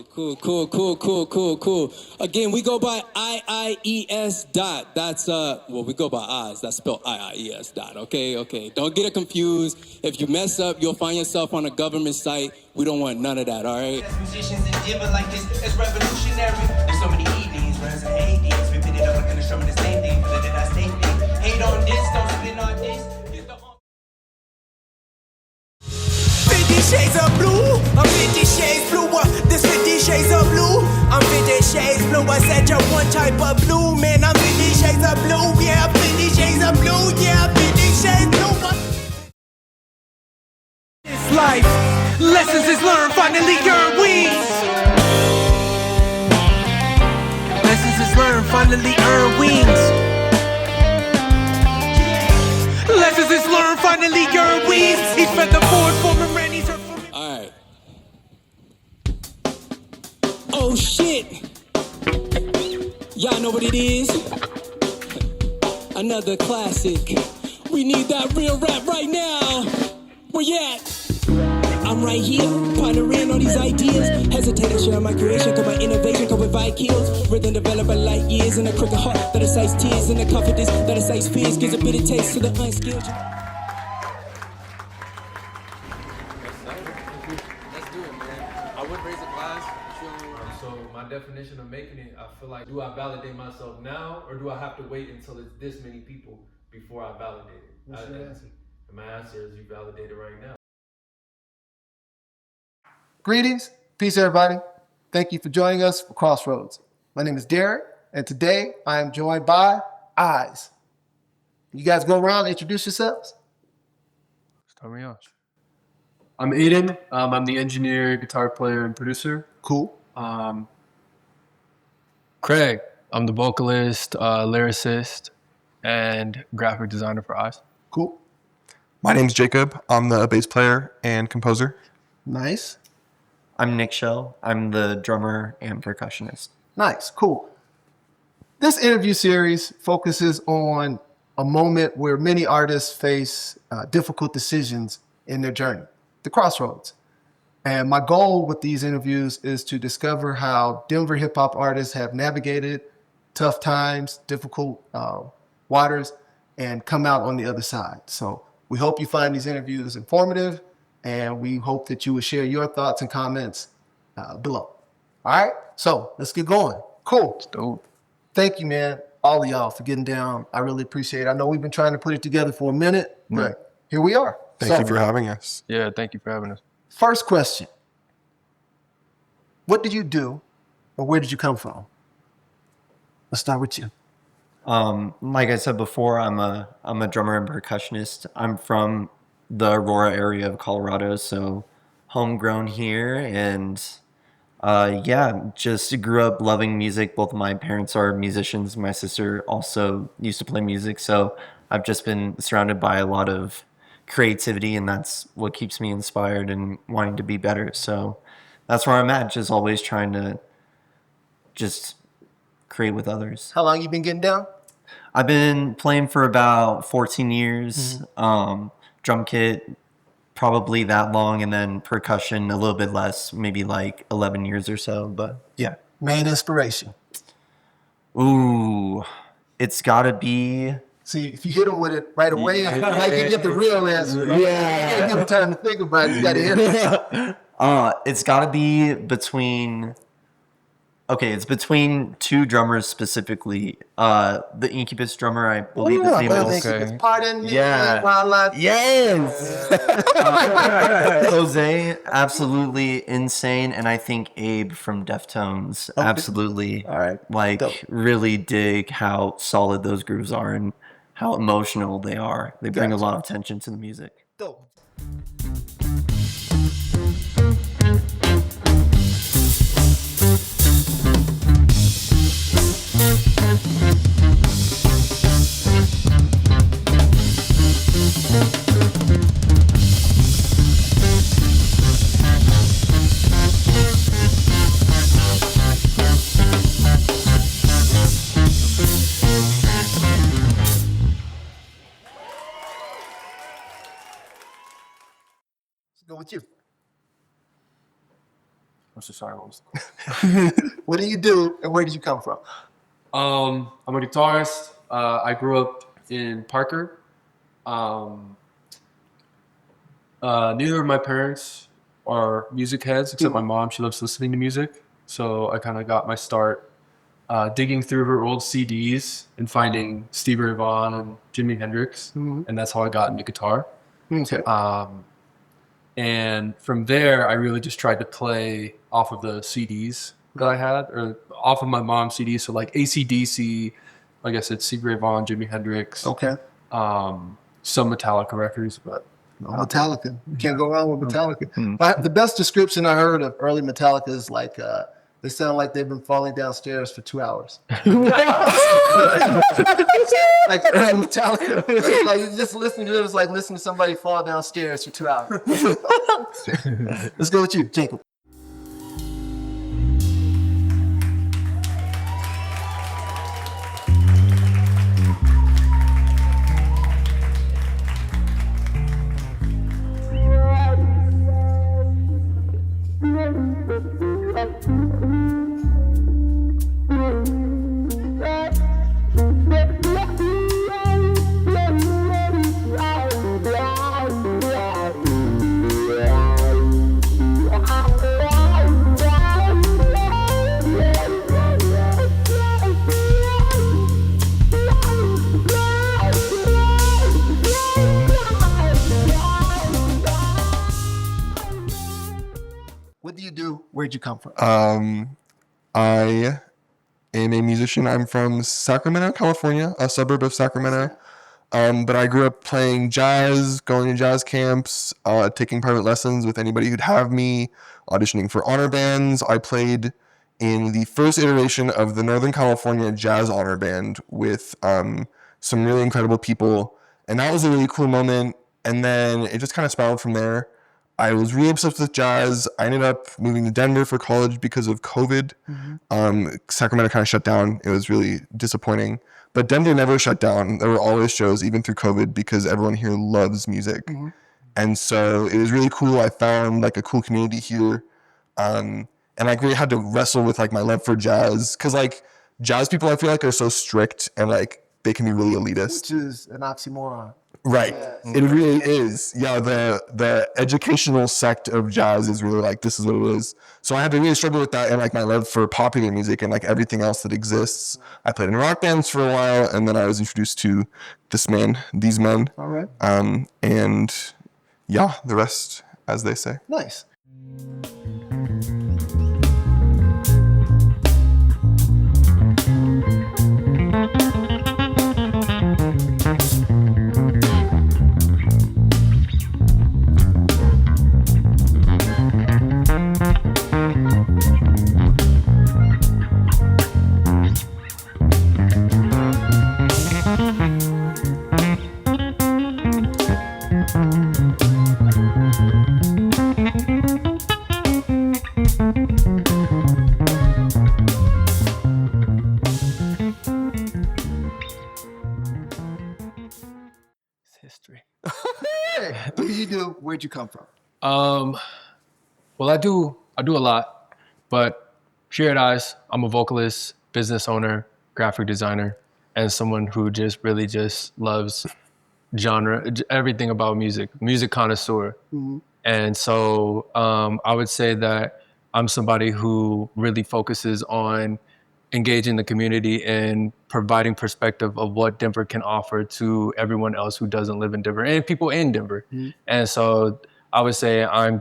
Cool. Again, we go by iies dot. That's we go by ies. That's spelled iies dot. Okay. Don't get it confused. If you mess up, you'll find yourself on a government site. We don't want none of that. All right. Musicians and Dilla like this is revolutionary. There's so many evenings, runs and Hades. We put it up like an instrument, the same thing. But did I say things? Hate on this, don't spin on this. 50 shades of blue, I'm 50 shades bluer. This 50 shades of blue, I'm 50 shades blue. I said you're one type of blue, man. I'm 50 shades of blue, yeah. 50 shades of blue, yeah. 50 shades bluer. This life, lessons is learned, finally earn wings. Lessons is learned, finally earn wings. Lessons is learned, finally earn wings. He's fed the board for me, Randy's her for me. Alright. Oh shit! Y'all know what it is? Another classic. We need that real rap right now. Where you at? I'm right here, pondering on these ideas. Hesitating, share my creation, cause my innovation come with kills. Rhythm develop by light years, and a crooked heart that excites tears, and a confidence that excites fears, gives a bitter taste to the unskilled. Let's do it, man. I would raise a glass. So my definition of making it, I feel like, do I validate myself now, or do I have to wait until it's this many people before I validate it? What's your answer? And my answer is you validate it right now. Greetings, peace everybody. Thank you for joining us for Crossroads. My name is Derek, and today I am joined by iies. You guys go around and introduce yourselves. Start me off. I'm Aiden. I'm the engineer, guitar player, and producer. Cool. Craig. I'm the vocalist, lyricist, and graphic designer for iies. Cool. My name's Jacob. I'm the bass player and composer. Nice. I'm Nick Shell. I'm the drummer and percussionist. Nice. Cool. This interview series focuses on a moment where many artists face difficult decisions in their journey, the crossroads. And my goal with these interviews is to discover how Denver hip hop artists have navigated tough times, difficult waters, and come out on the other side. So we hope you find these interviews informative, and we hope that you will share your thoughts and comments below. All right, so let's get going. Cool. Dope. Thank you, man, all of y'all for getting down. I really appreciate it. I know we've been trying to put it together for a minute, but here we are. Thank you for having us. Yeah, thank you for having us. First question. What did you do, or where did you come from? Let's start with you. Like I said before, I'm a drummer and percussionist. I'm from the Aurora area of Colorado, so homegrown here, and just grew up loving music. Both of my parents are musicians. My sister also used to play music, so I've just been surrounded by a lot of creativity, and that's what keeps me inspired and wanting to be better. So that's where I'm at, just always trying to just create with others. How long you been getting down? I've been playing for about 14 years. Drum kit, probably that long, and then percussion a little bit less, maybe like 11 years or so, but yeah. Main inspiration. Ooh, it's gotta be... See, if you hit them with it right away, I can get the real answer. Right? Yeah. You can't give them time to think about it. You gotta hit it. It's gotta be between... Okay, it's between two drummers specifically. The Incubus drummer, I believe his name is... Okay. Pardon me. Yeah. Wildlife. Yes! Jose, absolutely insane. And I think Abe from Deftones, absolutely. All right. Like, Dope. really dig how solid those grooves are and how emotional they are. They bring a lot of tension to the music. Dope. Go with you. I'm so sorry. What was the question? What do you do, and where did you come from? I'm a guitarist. I grew up in Parker. Neither of my parents are music heads, except my mom. She loves listening to music. So I kind of got my start digging through her old CDs and finding Stevie Ray Vaughan and Jimi Hendrix. And that's how I got into guitar. Okay. And from there, I really just tried to play off of the CDs that I had, or off of my mom's CDs. So like AC/DC, like I said, Stevie Ray Vaughan, Jimi Hendrix. Okay. Some Metallica records, but Metallica. You can't go wrong with Metallica. The best description I heard of early Metallica is like, they sound like they've been falling downstairs for 2 hours. Like Metallica. Like just listening to it was like listening to somebody fall downstairs for 2 hours. Let's go with you, Jacob. What do you do? Where'd you come from? I am a musician. I'm from Sacramento, California, a suburb of Sacramento. But I grew up playing jazz, going to jazz camps, taking private lessons with anybody who'd have me, auditioning for honor bands. I played in the first iteration of the Northern California Jazz Honor Band with some really incredible people. And that was a really cool moment. And then it just kind of spiraled from there. I was really obsessed with jazz. I ended up moving to Denver for college because of COVID. Sacramento kind of shut down. It was really disappointing. But Denver never shut down. There were always shows, even through COVID, because everyone here loves music. And so it was really cool. I found like a cool community here. And I really had to wrestle with like my love for jazz. Because like jazz people, I feel like are so strict and like they can be really elitist. Which is an oxymoron. Right. It really is. Yeah, the educational sect of jazz is really like, this is what it is. So I had to really struggle with that and like my love for popular music and like everything else that exists. I played in rock bands for a while and then I was introduced to these men. All right. And yeah, the rest, as they say. Nice. history. What do you do? Where'd you come from? Well, I do a lot, but here at iies, I'm a vocalist, business owner, graphic designer, and someone who just really just loves genre, everything about music connoisseur. And so I would say that I'm somebody who really focuses on engaging the community and providing perspective of what Denver can offer to everyone else who doesn't live in Denver and people in Denver. And so I would say I'm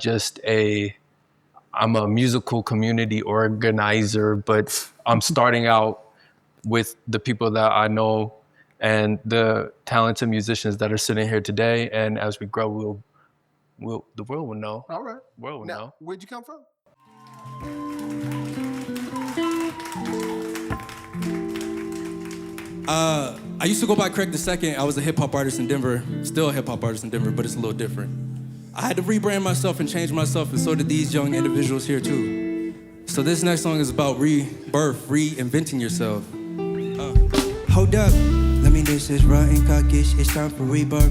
a musical community organizer, but I'm starting out with the people that I know and the talented musicians that are sitting here today. And as we grow, the world will know. All right. World will know. Where'd you come from? I used to go by Craig II. I was a hip hop artist in Denver, still a hip hop artist in Denver, but it's a little different. I had to rebrand myself and change myself, and so did these young individuals here too. So this next song is about rebirth, reinventing yourself. Hold up, let me this is rotten cockish, it's time for rebirth.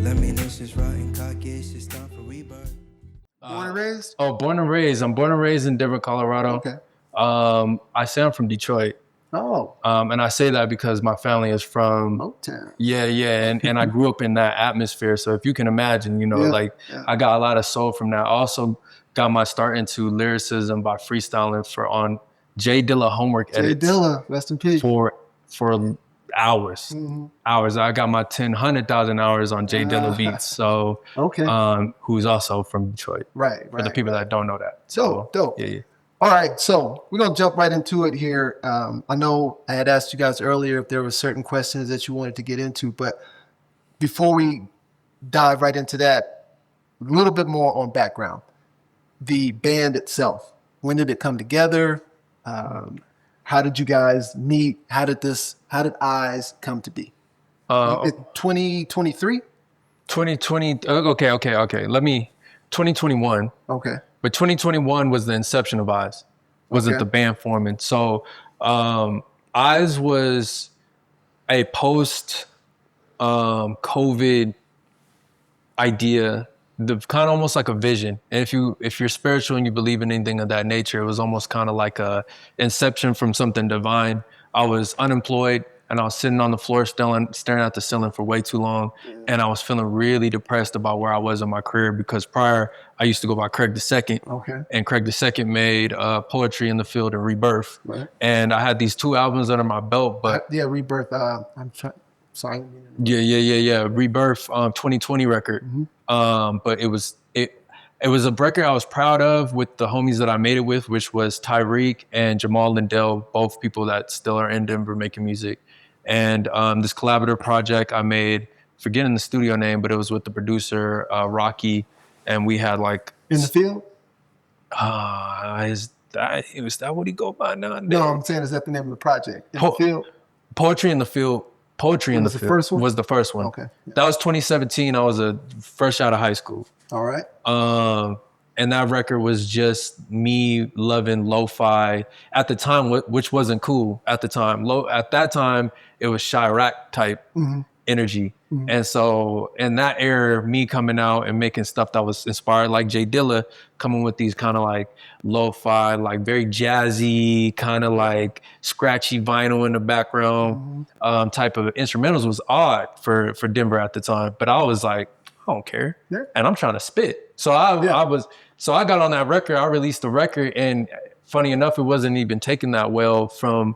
Let me this is rotten cockish, it's time for rebirth. Born and raised? Oh, born and raised. I'm born and raised in Denver, Colorado. Okay. I say I'm from Detroit. Oh, And I say that because my family is from Motown. Yeah, and I grew up in that atmosphere. So if you can imagine, you know, I got a lot of soul from that. I also got my start into lyricism by freestyling on J Dilla homework J edits. Dilla, rest in peace. For hours. Hours. I got my 100,000 hours on J Dilla beats. So who's also from Detroit. Right. For the people that don't know that. So Dope. Yeah. All right, so we're gonna jump right into it here. I know I had asked you guys earlier if there were certain questions that you wanted to get into, but before we dive right into that, a little bit more on background. The band itself, when did it come together? How did you guys meet? How did iies come to be? 2023? 2020, okay. 2021. Okay. But 2021 was the inception of iies, wasn't the band forming. So iies was a post COVID idea, the kind of almost like a vision. And if you're spiritual and you believe in anything of that nature, it was almost kind of like a inception from something divine. I was unemployed and I was sitting on the floor staring at the ceiling for way too long. And I was feeling really depressed about where I was in my career because prior I used to go by Craig II. Okay. And Craig II made Poetry in the Field and Rebirth. Right. And I had these 2 albums under my belt, but Rebirth. I'm sorry. Yeah. Rebirth, 2020 record. But it was a record I was proud of with the homies that I made it with, which was Tyreek and Jamal Lindell, both people that still are in Denver making music. And this collaborative project I made, forgetting the studio name, but it was with the producer, Rocky. And we had like... In the Field? Was that what he go by now? No, I'm saying, is that the name of the project? In the Field? Poetry in the Field. Poetry in the Field first one? was the first one. Okay. Yeah. That was 2017. I was fresh out of high school. All right. And that record was just me loving lo-fi at the time, which wasn't cool at the time. At that time, it was Chirac type energy. And so in that era, me coming out and making stuff that was inspired, like J Dilla, coming with these kind of like lo-fi, like very jazzy, kind of like scratchy vinyl in the background type of instrumentals was odd for Denver at the time. But I was like, I don't care. Yeah. And I'm trying to spit. So I got on that record, I released the record, and funny enough, it wasn't even taken that well from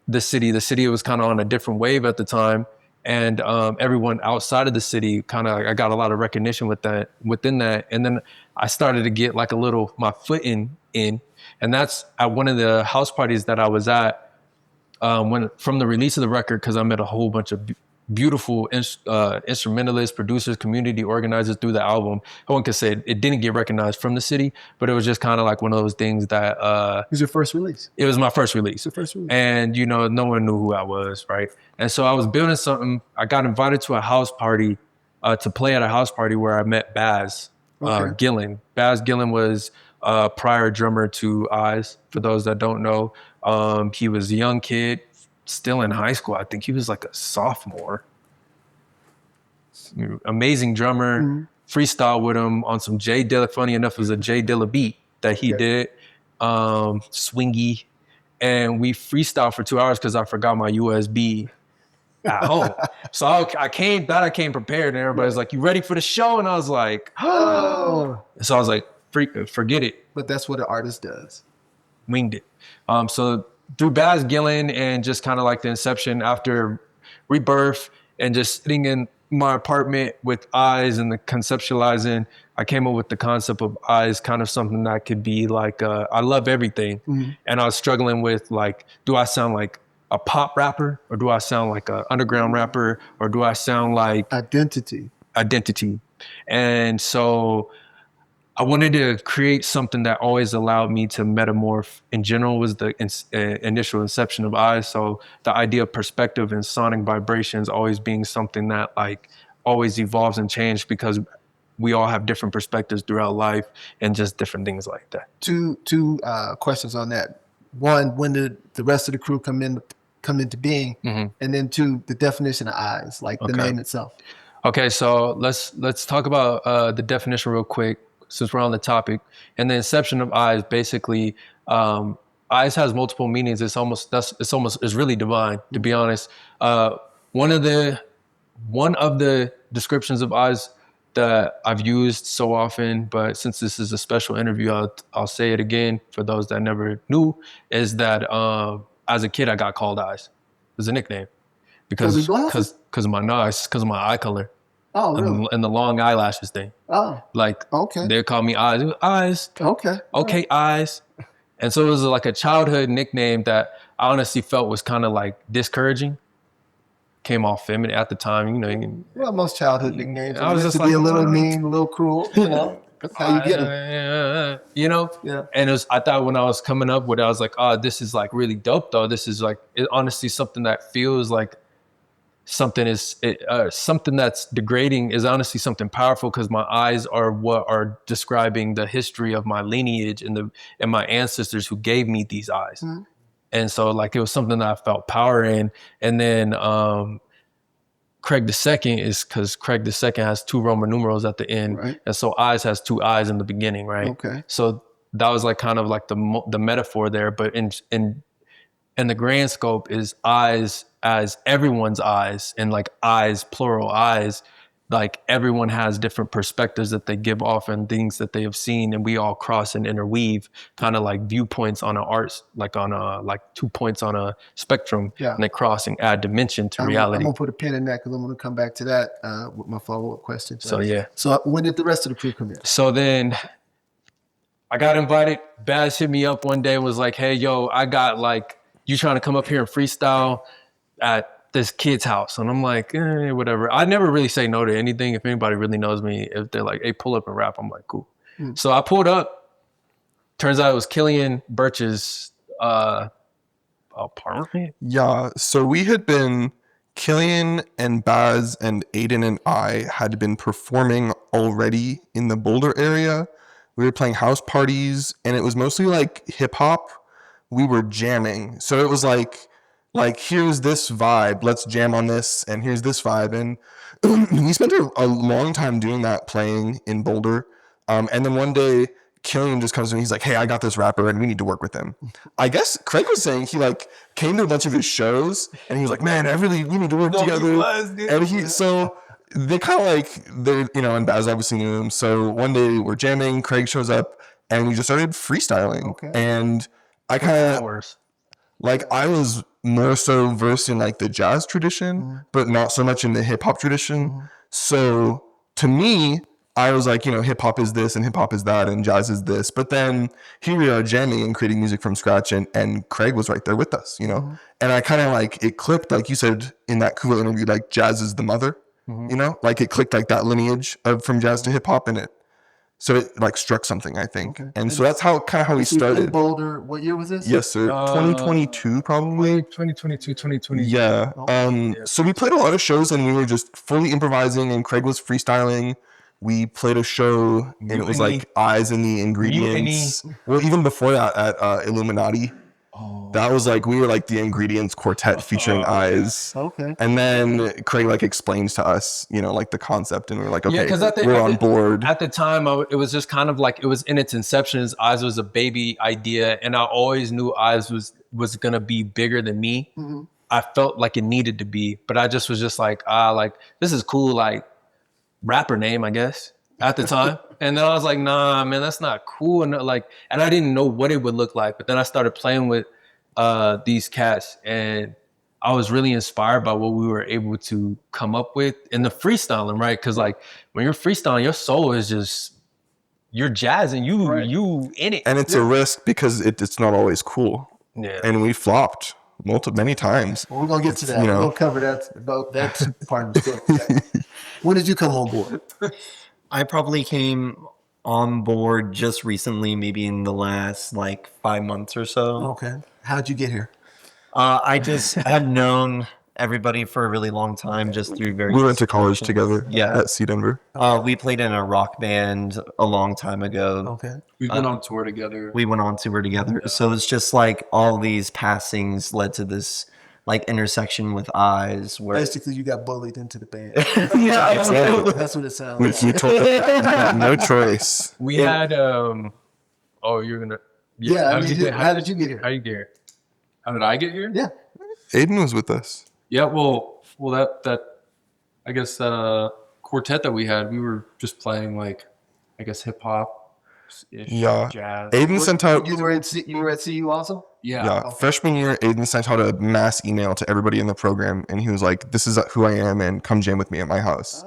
the city. The city was kind of on a different wave at the time. And everyone outside of the city I got a lot of recognition within that. And then I started to get like my foot in. And that's at one of the house parties that I was at from the release of the record, because I met a whole bunch of beautiful instrumentalists, producers, community organizers through the album. One could say it didn't get recognized from the city, but it was just kind of like one of those things that... it was your first release? It was my first release. It's your first release. And, no one knew who I was, right? And so I was building something. I got invited to a house party, to play at a house party where I met Baz Gillen. Baz Gillen was prior drummer to iies, for those that don't know. He was a young kid, still in high school. I think he was like a sophomore. Amazing drummer. Freestyle with him on some J Dilla. Funny enough, it was a J Dilla beat that he did. Swingy. And we freestyled for 2 hours because I forgot my USB at home. So I came prepared, and everybody's like, "You ready for the show?" And I was like, "Oh." So I was like, forget it. But that's what an artist does. Winged it. So through Baz Gillen and just kind of like the inception after Rebirth and just sitting in my apartment with iies and the conceptualizing, I came up with the concept of iies, kind of something that could be like, I love everything. And I was struggling with like, do I sound like a pop rapper, or do I sound like an underground rapper, or do I sound like identity? And so I wanted to create something that always allowed me to metamorph. In general, was the initial inception of iies. So the idea of perspective and sonic vibrations always being something that like always evolves and changes, because we all have different perspectives throughout life and just different things like that. Two questions on that. One, when did the rest of the crew come into being? And then two, the definition of iies, like the name itself. Okay, so let's talk about the definition real quick. since we're on the topic, and the inception of iies, basically, iies has multiple meanings. It's really divine, to be honest. One of the descriptions of iies that I've used so often, but since this is a special interview, I'll say it again for those that never knew, is that as a kid I got called iies. It's a nickname because of my eye color. Oh, really? And the long eyelashes thing. Oh, like okay. They call me iies. Okay. Okay, iies. And so it was like a childhood nickname that I honestly felt was kind of like discouraging. Came off feminine at the time, you know. Well, most childhood nicknames. I was just to like be a little mean, a little cruel. You know, that's how you get them. You know. Yeah. And I thought when I was coming up with it, I was like, oh, this is like really dope though. This is like honestly something that feels like something that's degrading is honestly something powerful, because my eyes are what are describing the history of my lineage and my ancestors who gave me these eyes. Mm-hmm. And so like it was something that I felt power in. And then Craig II is because Craig II has 2 Roman numerals at the end. Right. And so iies has 2 eyes in the beginning, right? Okay. So that was like kind of like the metaphor there. But in the grand scope is eyes as everyone's eyes, and like eyes, plural eyes, like everyone has different perspectives that they give off and things that they have seen, and we all cross and interweave kind of like viewpoints on an art, like on a, like 2 points on a spectrum, and they cross and add dimension to reality. I'm gonna put a pin in that because I'm gonna come back to that with my follow-up question. So yeah. So when did the rest of the crew come in? So then I got invited. Baz hit me up one day and was like, hey, yo, I got like, you trying to come up here and freestyle at this kid's house? And I'm like, whatever. I never really say no to anything. If anybody really knows me, if they're like, hey, pull up and rap, I'm like, cool. So I pulled up. Turns out it was Killian Birch's apartment. Yeah. So we had been, Killian and Baz and Aiden and I had been performing already in the Boulder area. We were playing house parties, and it was mostly like hip hop. We were jamming. So it was like here's this vibe, let's jam on this, and here's this vibe. And we spent a long time doing that, playing in Boulder. And then one day Killian just comes to me, he's like, hey, I got this rapper and we need to work with him. I guess Craig was saying he like came to a bunch of his shows and he was like, man, we need to work together. And so they kind of like, and Baz obviously knew him. So one day we're jamming, Craig shows up, and we just started freestyling. Okay. And I kind of like, I was more so versed in like the jazz tradition, but not so much in the hip hop tradition. So to me, I was like, hip hop is this and hip hop is that and jazz is this. But then here we are jamming and creating music from scratch, and Craig was right there with us, And I kind of like, it clicked, like you said in that cool interview, like jazz is the mother, like it clicked like that lineage from jazz to hip hop, and so it like struck something, I think. Okay. And so that's how we started. Boulder, what year was this? Yes, sir. 2022 probably. 2022, 2020. Yeah. So we played a lot of shows and we were just fully improvising, and Craig was freestyling. We played a show and it was like Eyes in the Ingredients. Well, even before that at Illuminati. That was like, we were like the Ingredients quartet featuring Eyes. Okay. And then Craig like explains to us, like the concept, and we're like, okay, we're on board. At the time, it was just kind of like, it was in its inception. Eyes was a baby idea, and I always knew Eyes was gonna be bigger than me. Mm-hmm. I felt like it needed to be, but I just was just like, this is cool, like rapper name, I guess, at the time. And then I was like, nah, man, that's not cool. And I didn't know what it would look like. But then I started playing with these cats, and I was really inspired by what we were able to come up with in the freestyling, right? Because like when you're freestyling, your soul is just, you're jazzing, you in it. And it's a risk because it's not always cool. Yeah. And we flopped many times. Well, we're going to get to that. We'll cover that part of the story. When did you come on board? I probably came on board just recently, maybe in the last 5 months or so. Okay. How'd you get here? I just have known everybody for a really long time, just through various. We went to college together at C Denver. We played in a rock band a long time ago. Okay. We went on tour together. Yeah. So it's just like all these passings led to this like intersection with iies where Basically, you got bullied into the band. yeah, That's what it sounds like. We told them no choice. We had oh, you're gonna Yeah, how did you get how did you get here? How you get here? How did I get here? Yeah. Aiden was with us. Yeah, well, that I guess that quartet that we had, we were just playing like, I guess hip hop, Yeah. jazz. Aiden sent out. You were at CU also? Yeah, freshman year, Aiden sent out a mass email to everybody in the program, and he was like, "This is who I am, and come jam with me at my house."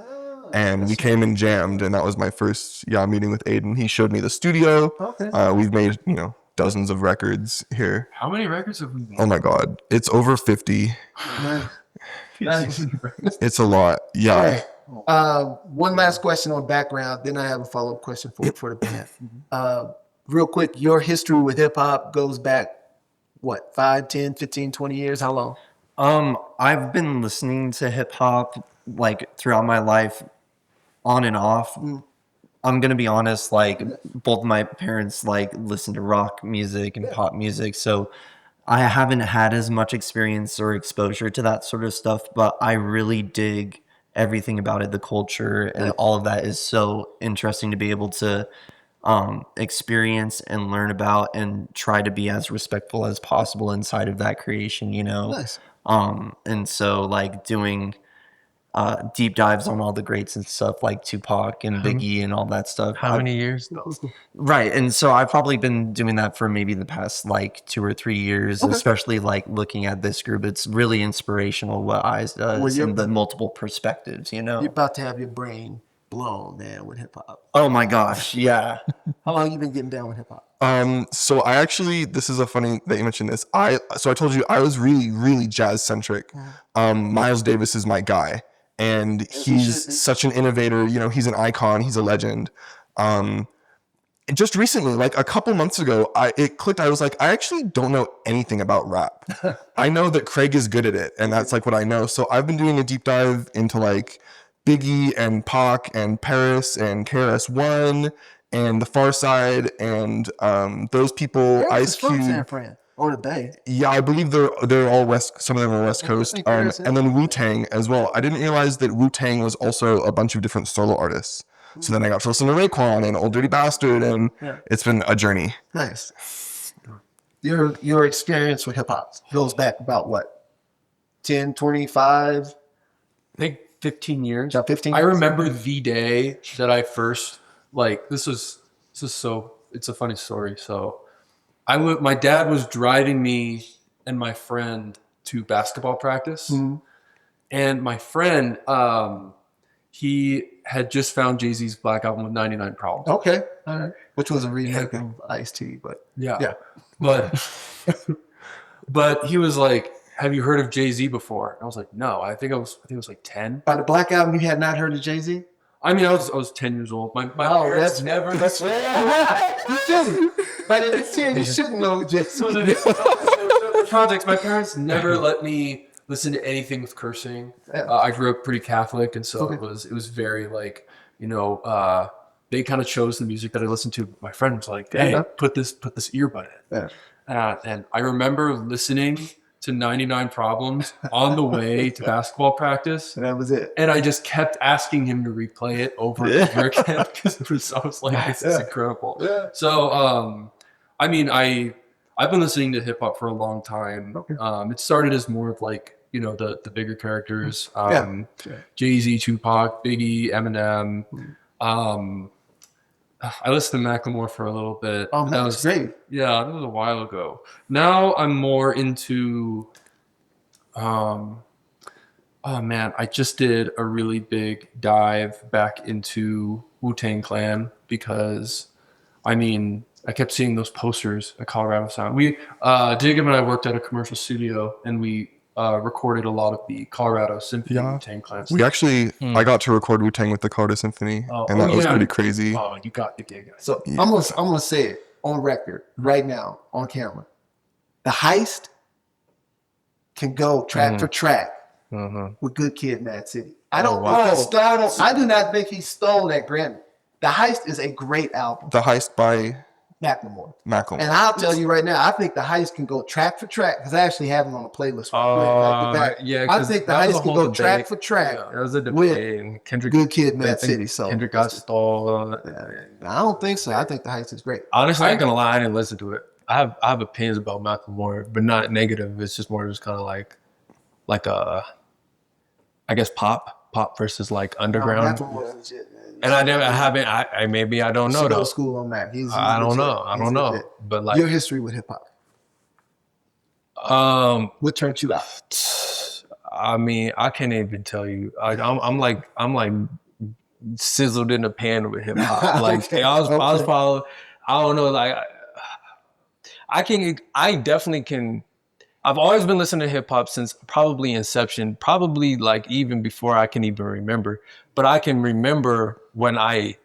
And we came and jammed, and that was my first meeting with Aiden. He showed me the studio. Okay. We've made dozens of records here. How many records have we made? Oh my god, it's over 50. Nice. It's a lot. Yeah. One last question on background, then I have a follow-up question for the band. Real quick, your history with hip-hop goes back, what, 5, 10, 15, 20 years? How long? I've been listening to hip hop like throughout my life, on and off. I'm gonna be honest, like both my parents like listen to rock music and pop music, so I haven't had as much experience or exposure to that sort of stuff, but I really dig everything about it. The culture and all of that is so interesting to be able to experience and learn about and try to be as respectful as possible inside of that creation, Nice. and so like doing deep dives on all the greats and stuff like Tupac and Biggie and all that stuff. How many years? Right. And so I've probably been doing that for maybe the past like 2 or 3 years, especially like looking at this group. It's really inspirational what iies does and the multiple perspectives, You're about to have your brain blown, man, with hip-hop. Oh my gosh. Yeah. How long you been getting down with hip-hop? So I actually, this is a funny that you mentioned this. I told you I was really, really jazz centric. Miles Davis is my guy. And he's such an innovator, he's an icon, he's a legend. Just recently, like a couple months ago, it clicked. I was like, I actually don't know anything about rap. I know that Craig is good at it, and that's like what I know. So I've been doing a deep dive into like Biggie and Pac and Paris and KRS-One and the Far Side and those people, Ice Cube. San Fran. Or the Bay. Yeah, I believe they're all West. Some of them are West Coast, and then Wu-Tang as well. I didn't realize that Wu-Tang was also a bunch of different solo artists. So then I got to listen to Raekwon and Old Dirty Bastard, and it's been a journey. Nice. Your experience with hip hop goes back about what, 10, 25? I think 15 years. About 15 I years? remember the day that I first this is so, it's a funny story. So my dad was driving me and my friend to basketball practice, and my friend, he had just found Jay-Z's Black Album with 99 Problems. Okay. All right. Which was a remake of Ice-T, but Yeah. But he was like, "Have you heard of Jay-Z before?" And I was like, "No." I think it was like 10. by the Black Album, you had not heard of Jay-Z? I mean, I was 10 years old. My parents never. You shouldn't. But at 10, you shouldn't know Jay-Z. For context, my parents never let me listen to anything with cursing. I grew up pretty Catholic, and so it was very like, they kind of chose the music that I listened to. My friend was like, "Hey, put this earbud in." And I remember listening to 99 Problems on the way to basketball practice. And that was it. And I just kept asking him to replay it over and over again because I was like, "This is incredible." Yeah. So, I mean, I've been listening to hip hop for a long time. It started as more of like, the bigger characters, Jay-Z, Tupac, Biggie, Eminem. I listened to Macklemore for a little bit. Oh, that was great. Yeah, that was a while ago. Now I'm more into, oh man, I just did a really big dive back into Wu-Tang Clan because, I mean, I kept seeing those posters at Colorado Sound. Jacob and I worked at a commercial studio, and we recorded a lot of the Colorado Symphony Wu-Tang Clan stuff. We actually, I got to record Wu-Tang with the Colorado Symphony, and that was pretty crazy. Oh, you got the gig. So I'm gonna say it on record right now on camera. The Heist can go track for track with Good Kid, Mad City. I do not think he stole that Grammy. The Heist is a great album. The Heist by Macklemore. Macklemore. And I'll tell you right now, I think the Heist can go track for track because I actually have them on a playlist. Yeah, I think the Heist can go track for track. Yeah, that was a debate. With And Kendrick, Good Kid, Mad I think City. So Kendrick got stole. I don't think so. I think the Heist is great. Honestly, I ain't gonna lie, I didn't listen to it. I have opinions about Macklemore, but not negative. It's just more just kind of like a, I guess pop versus like underground. Macklemore is legit, man. And I haven't. I maybe I don't know Go though. to school on Mac. I don't know. I don't know. Legit. But like Your history with hip hop. What turned you out? I mean, I can't even tell you. I'm like sizzled in the pan with hip hop. Like Okay. I was following. I don't know. Like I definitely can. I've always been listening to hip hop since probably inception, probably like even before I can even remember. But I can remember when I,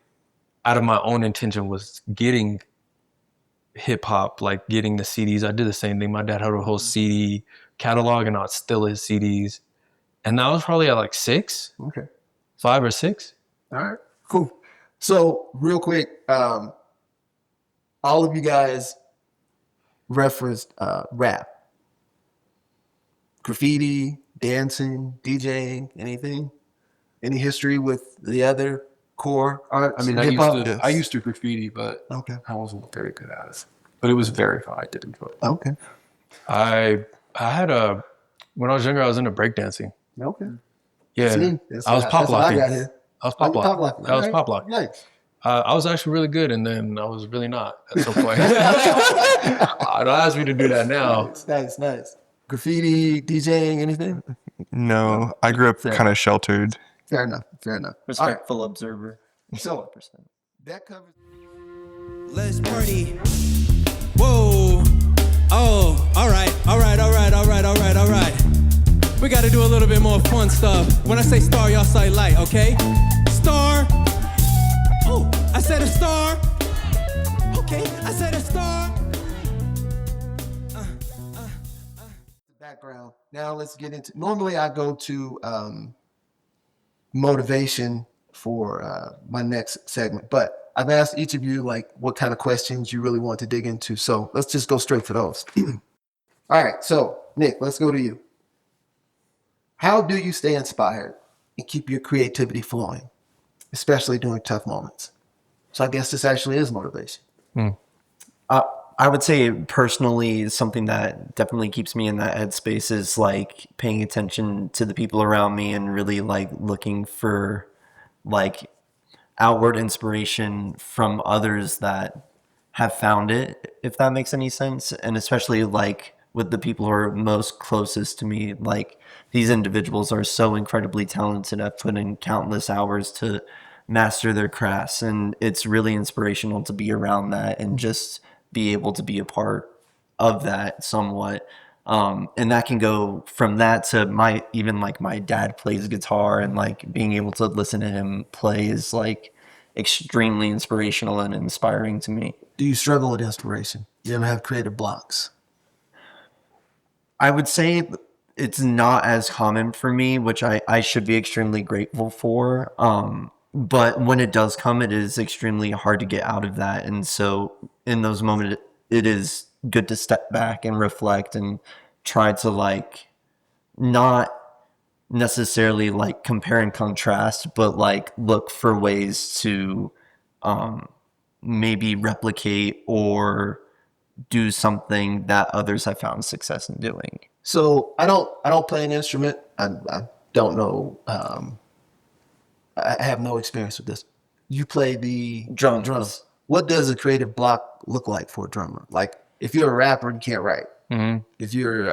out of my own intention, was getting hip hop, like getting the CDs. I did the same thing. My dad had a whole CD catalog, and I'd steal his CDs. And that was probably at like 5 or 6. All right, cool. So real quick, all of you guys referenced rap. Graffiti, dancing, DJing, anything? Any history with the other core arts? I mean, hip-hop? I used to graffiti, but I wasn't very good at it. But it was very fun. I did enjoy it. Okay. I had when I was younger, I was into breakdancing. Okay. Yeah, See, I was pop locking. I was pop locking. That was pop locking. Nice. I was actually really good, and then I was really not at some point. Don't ask me to do that now. Nice. Graffiti, DJing, anything? No, I grew up kind of sheltered. Fair enough. Respectful observer. So that covers. Let's party. Whoa. Oh, all right. We got to do a little bit more fun stuff. When I say star, y'all say light, okay? Star. Oh, I said a star. Okay, I said a star. Background. Now let's get into. Normally I go to motivation for my next segment, but I've asked each of you like what kind of questions you really want to dig into. So let's just go straight for those. All right. So Nick, let's go to you. How do you stay inspired and keep your creativity flowing, especially during tough moments? So I guess this actually is motivation. I would say personally, something that definitely keeps me in that headspace is like paying attention to the people around me and really like looking for like outward inspiration from others that have found it, if that makes any sense. And especially like with the people who are most closest to me, like these individuals are so incredibly talented at putting countless hours to master their crafts. And it's really inspirational to be around that and just be able to be a part of that somewhat. And that can go from that to even like my dad plays guitar, and like being able to listen to him play is like extremely inspirational and inspiring to me. Do you struggle with inspiration? You ever have creative blocks? I would say it's not as common for me, which I should be extremely grateful for. But when it does come, it is extremely hard to get out of that. And so in those moments, it is good to step back and reflect and try to like not necessarily like compare and contrast, but like look for ways to maybe replicate or do something that others have found success in doing. So I don't play an instrument. I don't know. I have no experience with this. You play the drums. What does a creative block look like for a drummer? Like if you're a rapper, you can't write. Mm-hmm. If you're,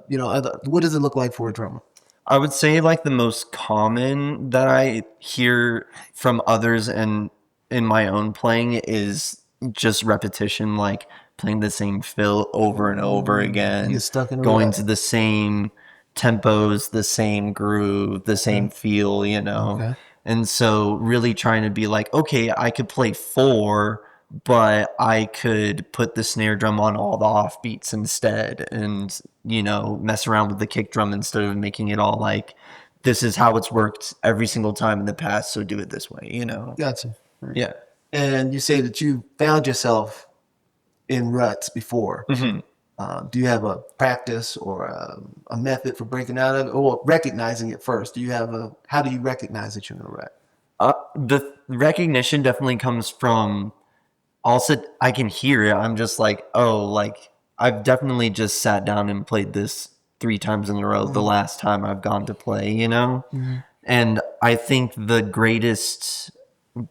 what does it look like for a drummer? I would say like the most common that I hear from others and in my own playing is just repetition, like playing the same fill over and over again, You get stuck in a going rut. to the same tempos, the same groove, the same feel, you know? Okay. And so really trying to be like, okay, I could play 4, but I could put the snare drum on all the off beats instead and, you know, mess around with the kick drum instead of making it all like, this is how it's worked every single time in the past, so do it this way, you know? Gotcha. Yeah. And you say that you found yourself in ruts before. Mm-hmm. Do you have a practice or a method for breaking out of it, or recognizing it first? How do you recognize that you're in a rut? The recognition definitely comes from also I can hear it. I'm just like, oh, like I've definitely just sat down and played this 3 times in a row. The last time I've gone to play, you know? And I think the greatest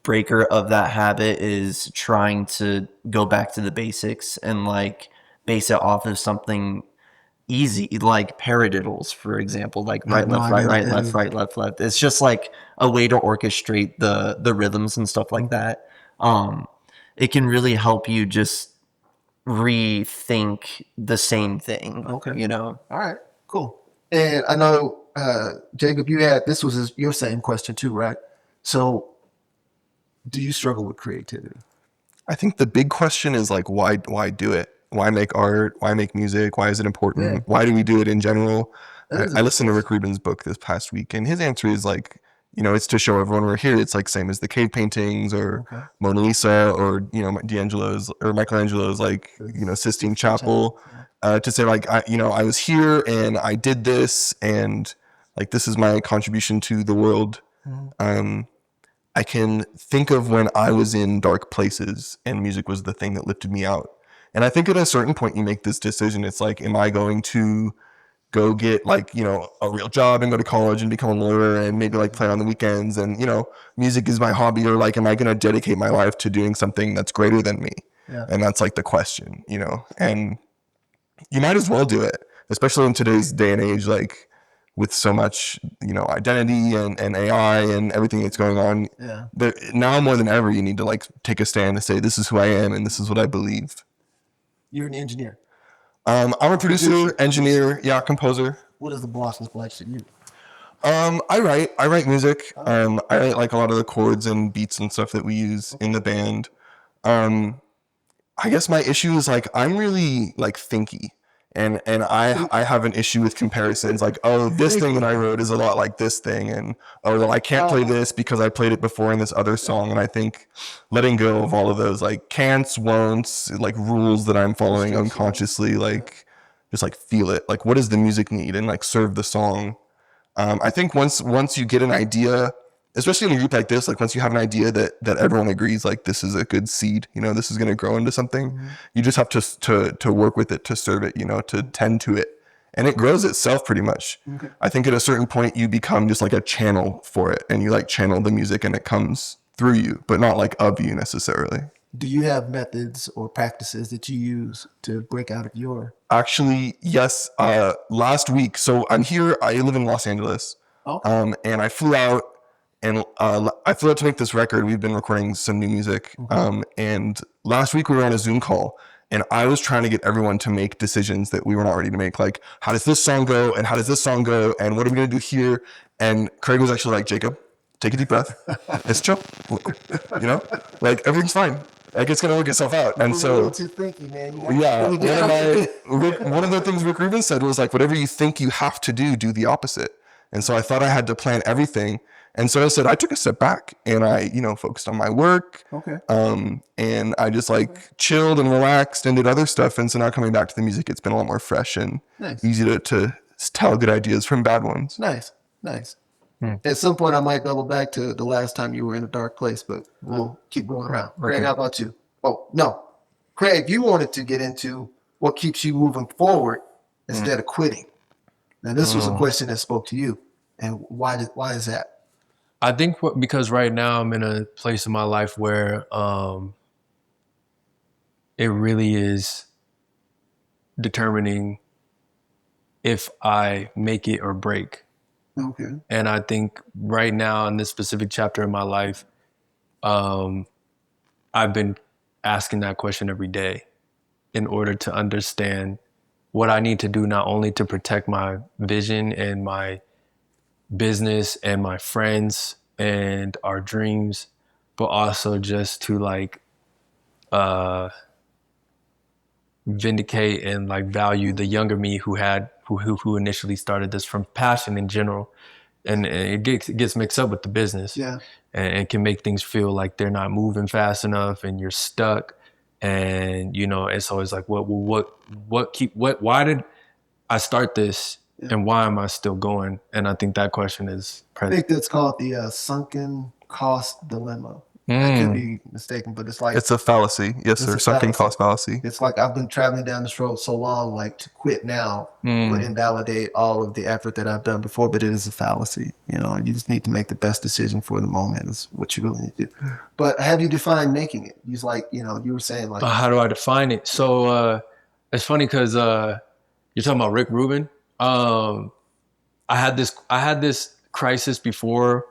breaker of that habit is trying to go back to the basics and like base it off of something easy, like paradiddles, for example, like right, left, right, right, left, right, left, left. It's just like a way to orchestrate the rhythms and stuff like that. It can really help you just rethink the same thing. Okay. You know? All right, cool. And I know, Jacob, this was your same question too, right? So, do you struggle with creativity? I think the big question is like, why do it? Why make art? Why make music? Why is it important? Yeah. Why do we do it in general? That is I listened to Rick Rubin's book this past week, and his answer is like, it's to show everyone we're here. It's like same as the cave paintings or Mona Lisa or, D'Angelo's or Michelangelo's like, Sistine Chapel, to say like, I was here and I did this and like, this is my contribution to the world. I can think of when I was in dark places and music was the thing that lifted me out. And I think at a certain point you make this decision. It's like, am I going to go get like, a real job and go to college and become a lawyer and maybe like play on the weekends and, music is my hobby, or like, am I going to dedicate my life to doing something that's greater than me? Yeah. And that's like the question, and you might as well do it, especially in today's day and age, like with so much, identity and AI and everything that's going on. Yeah. Now more than ever, you need to like take a stand and say, this is who I am and this is what I believe. You're an engineer. I'm a producer, engineer, composer. What is the Blossoms like to you? I write music. I write like a lot of the chords and beats and stuff that we use in the band. I guess my issue is like, I'm really like thinky. And I have an issue with comparisons, like, oh, this thing that I wrote is a lot like this thing, and oh, well, I can't play this because I played it before in this other song. And I think letting go of all of those like can'ts, won'ts, like rules that I'm following unconsciously, like just like feel it, like what does the music need, and like serve the song. I think once you get an idea, especially in a group like this, like once you have an idea that everyone agrees, like this is a good seed, this is going to grow into something, you just have to work with it, to serve it, to tend to it. And it grows itself pretty much. Okay. I think at a certain point you become just like a channel for it, and you like channel the music and it comes through you, but not like of you necessarily. Do you have methods or practices that you use to break out of your? Actually, yes. Last week, so I live in Los Angeles. Okay. And I flew out. And I flew out to make this record. We've been recording some new music. And last week we were on a Zoom call, and I was trying to get everyone to make decisions that we were not ready to make. Like, how does this song go? And how does this song go? And what are we going to do here? And Craig was actually like, Jacob, take a deep breath. It's chill. Like everything's fine. Like it's going to work itself out. And so, too thinky, man. One of the things Rick Rubin said was like, whatever you think you have to do the opposite. And so I thought I had to plan everything. And so I said, I took a step back and I, focused on my work. Okay. And I just like chilled and relaxed and did other stuff. And so now coming back to the music, it's been a lot more fresh and easy to tell good ideas from bad ones. Nice. At some point, I might double back to the last time you were in a dark place, but we'll keep going around. Okay. Craig, how about you? Oh, no. Craig, you wanted to get into what keeps you moving forward instead of quitting. Now, this was a question that spoke to you. And why is that? I think because right now I'm in a place in my life where it really is determining if I make it or break. Okay. And I think right now in this specific chapter in my life, I've been asking that question every day in order to understand what I need to do, not only to protect my vision and my business and my friends and our dreams, but also just to like vindicate and like value the younger me who initially started this from passion in general. And it gets mixed up with the business. Yeah. And it can make things feel like they're not moving fast enough and you're stuck. And you know, it's always like, why did I start this, and why am I still going? And I think that question is I present. think that's called the sunken cost dilemma. I could be mistaken, but it's like It's a fallacy. Yes, sir. a Sunken fallacy. cost fallacy. It's like I've been traveling down this road so long, like to quit now would invalidate all of the effort that I've done before, but it is a fallacy. You know, you just need to make the best decision for the moment is what you really need to do. But have you defined making it? You like, you know, you were saying like, How do I define it? So it's funny because you're talking about Rick Rubin. I had this crisis before,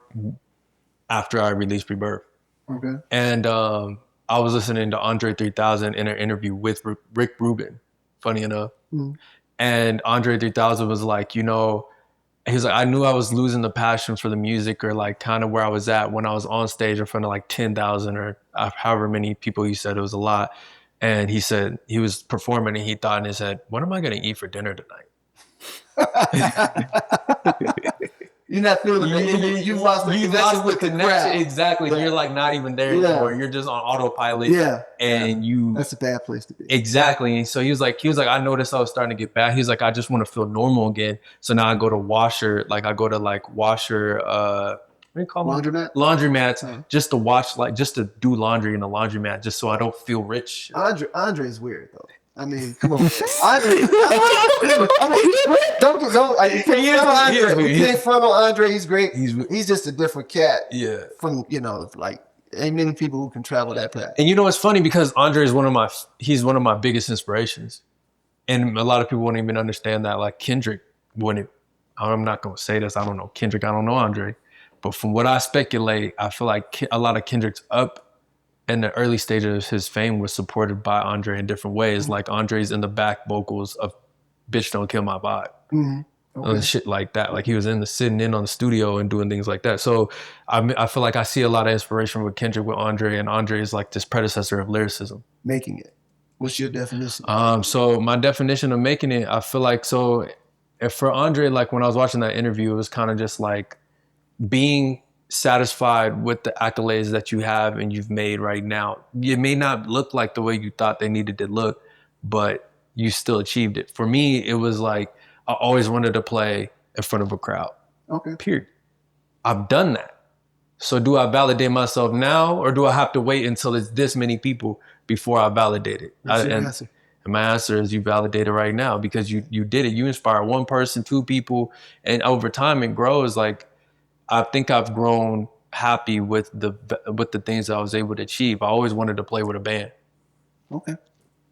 after I released Rebirth. okay, And I was listening to Andre 3000 in an interview with Rick Rubin, funny enough. And Andre 3000 was like, you know, he was like, I knew I was losing the passion for the music, or like kind of where I was at when I was on stage in front of like 10,000 or however many people. He said it was a lot. And he said he was performing and he thought in his head, what am I going to eat for dinner tonight? you're not feeling it. You lost the connection with the crowd. Exactly. Yeah. You're like not even there Yeah. anymore. You're just on autopilot. Yeah, And you that's a bad place to be. exactly. And so he was like, I noticed I was starting to get bad. He was like, I just want to feel normal again. So now I go to washer, what do you call them? Laundromat? Laundromats, just to watch, like just to do laundry in the laundromat, just so I don't feel rich. Andre is weird though. I mean, come on, Andre. You can't front on Andre. He's great. He's just a different cat. Yeah. From, you know, like ain't many people who can travel that path. And you know, it's funny because Andre is he's one of my biggest inspirations. And a lot of people won't even understand that. Like Kendrick wouldn't, I'm not going to say this. I don't know Kendrick. I don't know Andre. But from what I speculate, I feel like a lot of Kendrick's up in the early stages of his fame was supported by Andre in different ways. Like Andre's in the back vocals of Bitch Don't Kill My Vibe. And shit like that. Like he was sitting in on the studio and doing things like that. So I feel like I see a lot of inspiration with Kendrick with Andre, and Andre is like this predecessor of lyricism. Making it. What's your definition? So my definition of making it, I feel like, so if for Andre, like when I was watching that interview, it was kind of just like being satisfied with the accolades that you have and you've made right now. It may not look like the way you thought they needed to look, but you still achieved it. For me, it was like, I always wanted to play in front of a crowd. Okay. Period. I've done that. So do I validate myself now, or do I have to wait until it's this many people before I validate it? What's your answer? And my answer is you validate it right now, because you did it. You inspire one person, two people, and over time it grows. Like, I think I've grown happy with the things that I was able to achieve. I always wanted to play with a band. Okay.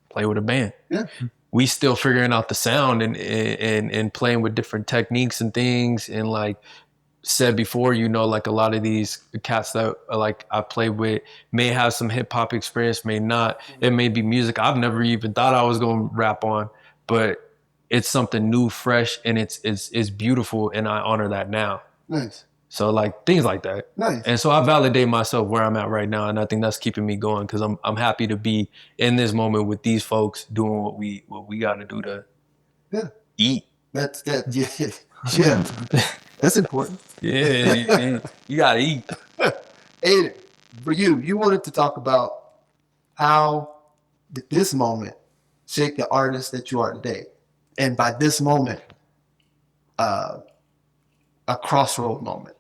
Play with a band. Yeah. We still figuring out the sound and playing with different techniques and things. And like said before, you know, like a lot of these cats that like I play with may have some hip hop experience, may not. It may be music I've never even thought I was going to rap on, but it's something new, fresh, and it's beautiful, and I honor that now. Nice. So like things like that. Nice. And so I validate myself where I'm at right now, and I think that's keeping me going, because I'm happy to be in this moment with these folks doing what we got to do to eat. That's that. Yeah. Yeah. That's important. Yeah, you gotta eat. Aiden, for you wanted to talk about how this moment shaped the artist that you are today, and by this moment, a crossroad moment.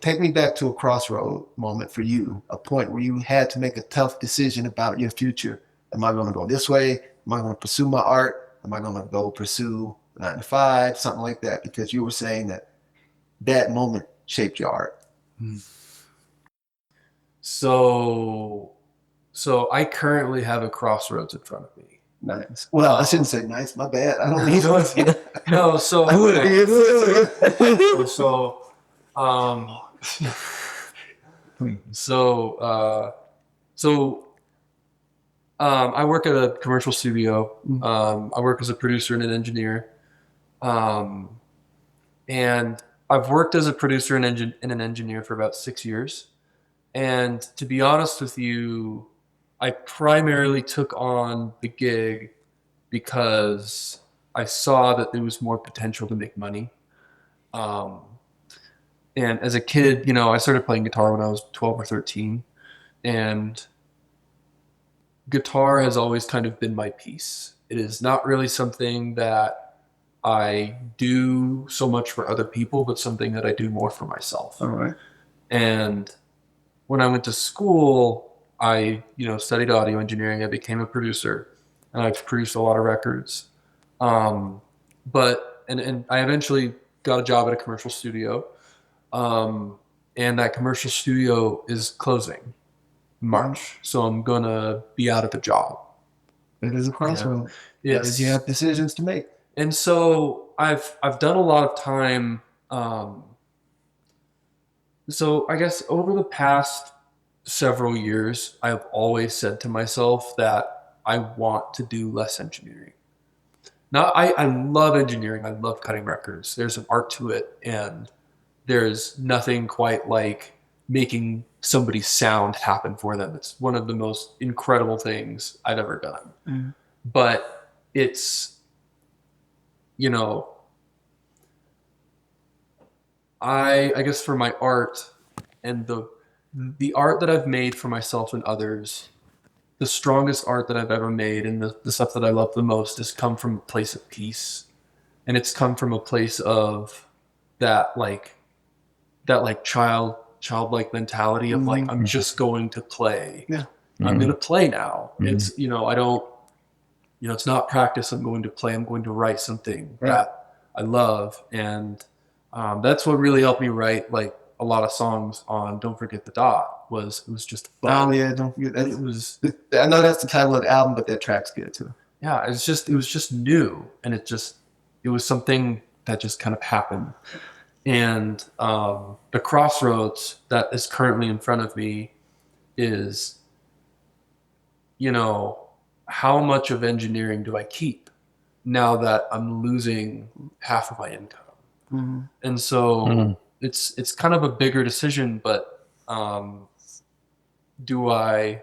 Take me back to a crossroad moment for you, a point where you had to make a tough decision about your future. Am I going to go this way? Am I going to pursue my art? Am I going to go pursue 9 to 5? Something like that, because you were saying that moment shaped your art. So I currently have a crossroads in front of me. Nice. Well, I shouldn't say nice. My bad. I don't need to. No, so I work at a commercial studio. I work as a producer and an engineer. And I've worked as a producer and an engineer for about 6 years. And to be honest with you, I primarily took on the gig because I saw that there was more potential to make money. And as a kid, you know, I started playing guitar when I was 12 or 13. And guitar has always kind of been my piece. It is not really something that I do so much for other people, but something that I do more for myself. All right. And when I went to school, I, studied audio engineering. I became a producer, and I've produced a lot of records. But I eventually got a job at a commercial studio, and that commercial studio is closing March, so I'm gonna be out of the job. It is a crossroad. Yeah. Yes, you have decisions to make. And so I've done a lot of time. So I guess over the past several years, I've always said to myself that I want to do less engineering. Now, I love engineering. I love cutting records. There's an art to it, and there's nothing quite like making somebody's sound happen for them. It's one of the most incredible things I've ever done. Mm. But it's, I guess for my art and the art that I've made for myself and others, the strongest art that I've ever made and the stuff that I love the most has come from a place of peace. And it's come from a place of that childlike mentality of like, I'm just going to play. Yeah. I'm going to play now. It's, I don't, it's not practice. I'm going to play. I'm going to write something that I love. And that's what really helped me write like a lot of songs on Don't Forget the Dot. It was just fun. Oh yeah, don't forget that. It was. I know that's the title of the album, but that track's good too. Yeah, it was just new, and it was something that just kind of happened. And the Crossroads that is currently in front of me is, how much of engineering do I keep now that I'm losing half of my income? Mm-hmm. And so it's kind of a bigger decision, but do I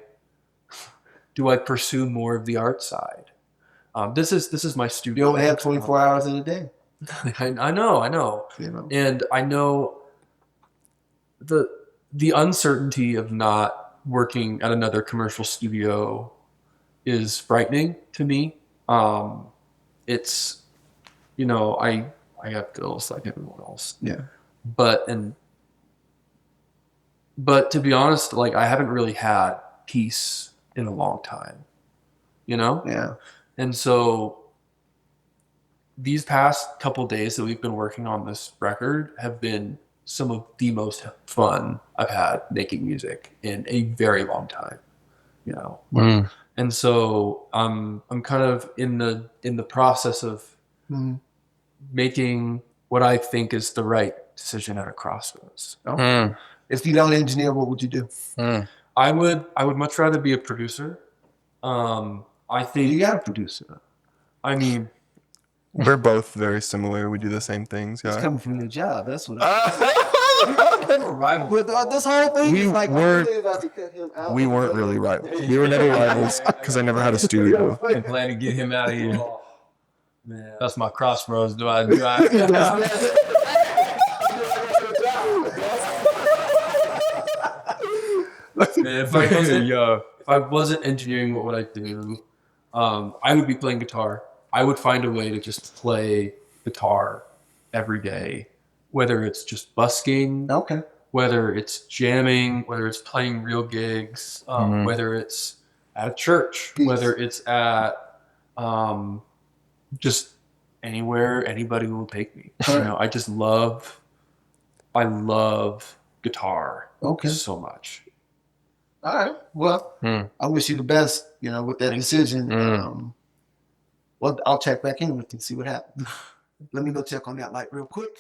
pursue more of the art side? This is my studio. You only have 24 hours in a day. I know. And I know the uncertainty of not working at another commercial studio is frightening to me. It's, I have bills like everyone else. Yeah. But to be honest, like I haven't really had peace in a long time, Yeah. And so these past couple days that we've been working on this record have been some of the most fun I've had making music in a very long time, And so I'm kind of in the process of making what I think is the right decision at a crossroads. Oh. If you don't engineer, what would you do? I would much rather be a producer. I think you got a producer. I mean, we're both very similar. We do the same things. Yeah. It's coming from your job. That's what. With this whole thing, we weren't really rivals. We were never rivals because I never had a studio. I plan to get him out of here. Man, that's my crossroads. Do I? Man, if I wasn't engineering, what would I do? I would be playing guitar. I would find a way to just play guitar every day, whether it's just busking, whether it's jamming, whether it's playing real gigs, whether it's at a church, whether it's at just anywhere anybody will take me. I love guitar so much. All right. Well, I wish you the best, with that decision. Well, I'll check back in with you and see what happens. Let me go check on that light real quick.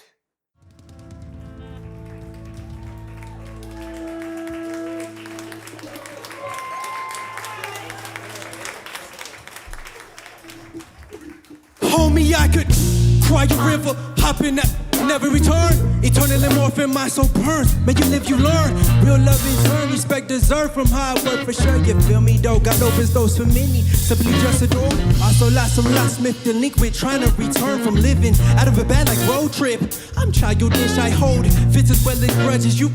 Homie, I could cry a river, hop in that, never return. Eternally morphing, my soul burns. Man, you live, you learn. Real love in turn, respect deserved from hard work for sure. You feel me, though? God opens doors for many, simply just adore. Also lost some locksmith delinquent, trying to return from living out of a bad like road trip. I'm childish, I hold fits as well as grudges. You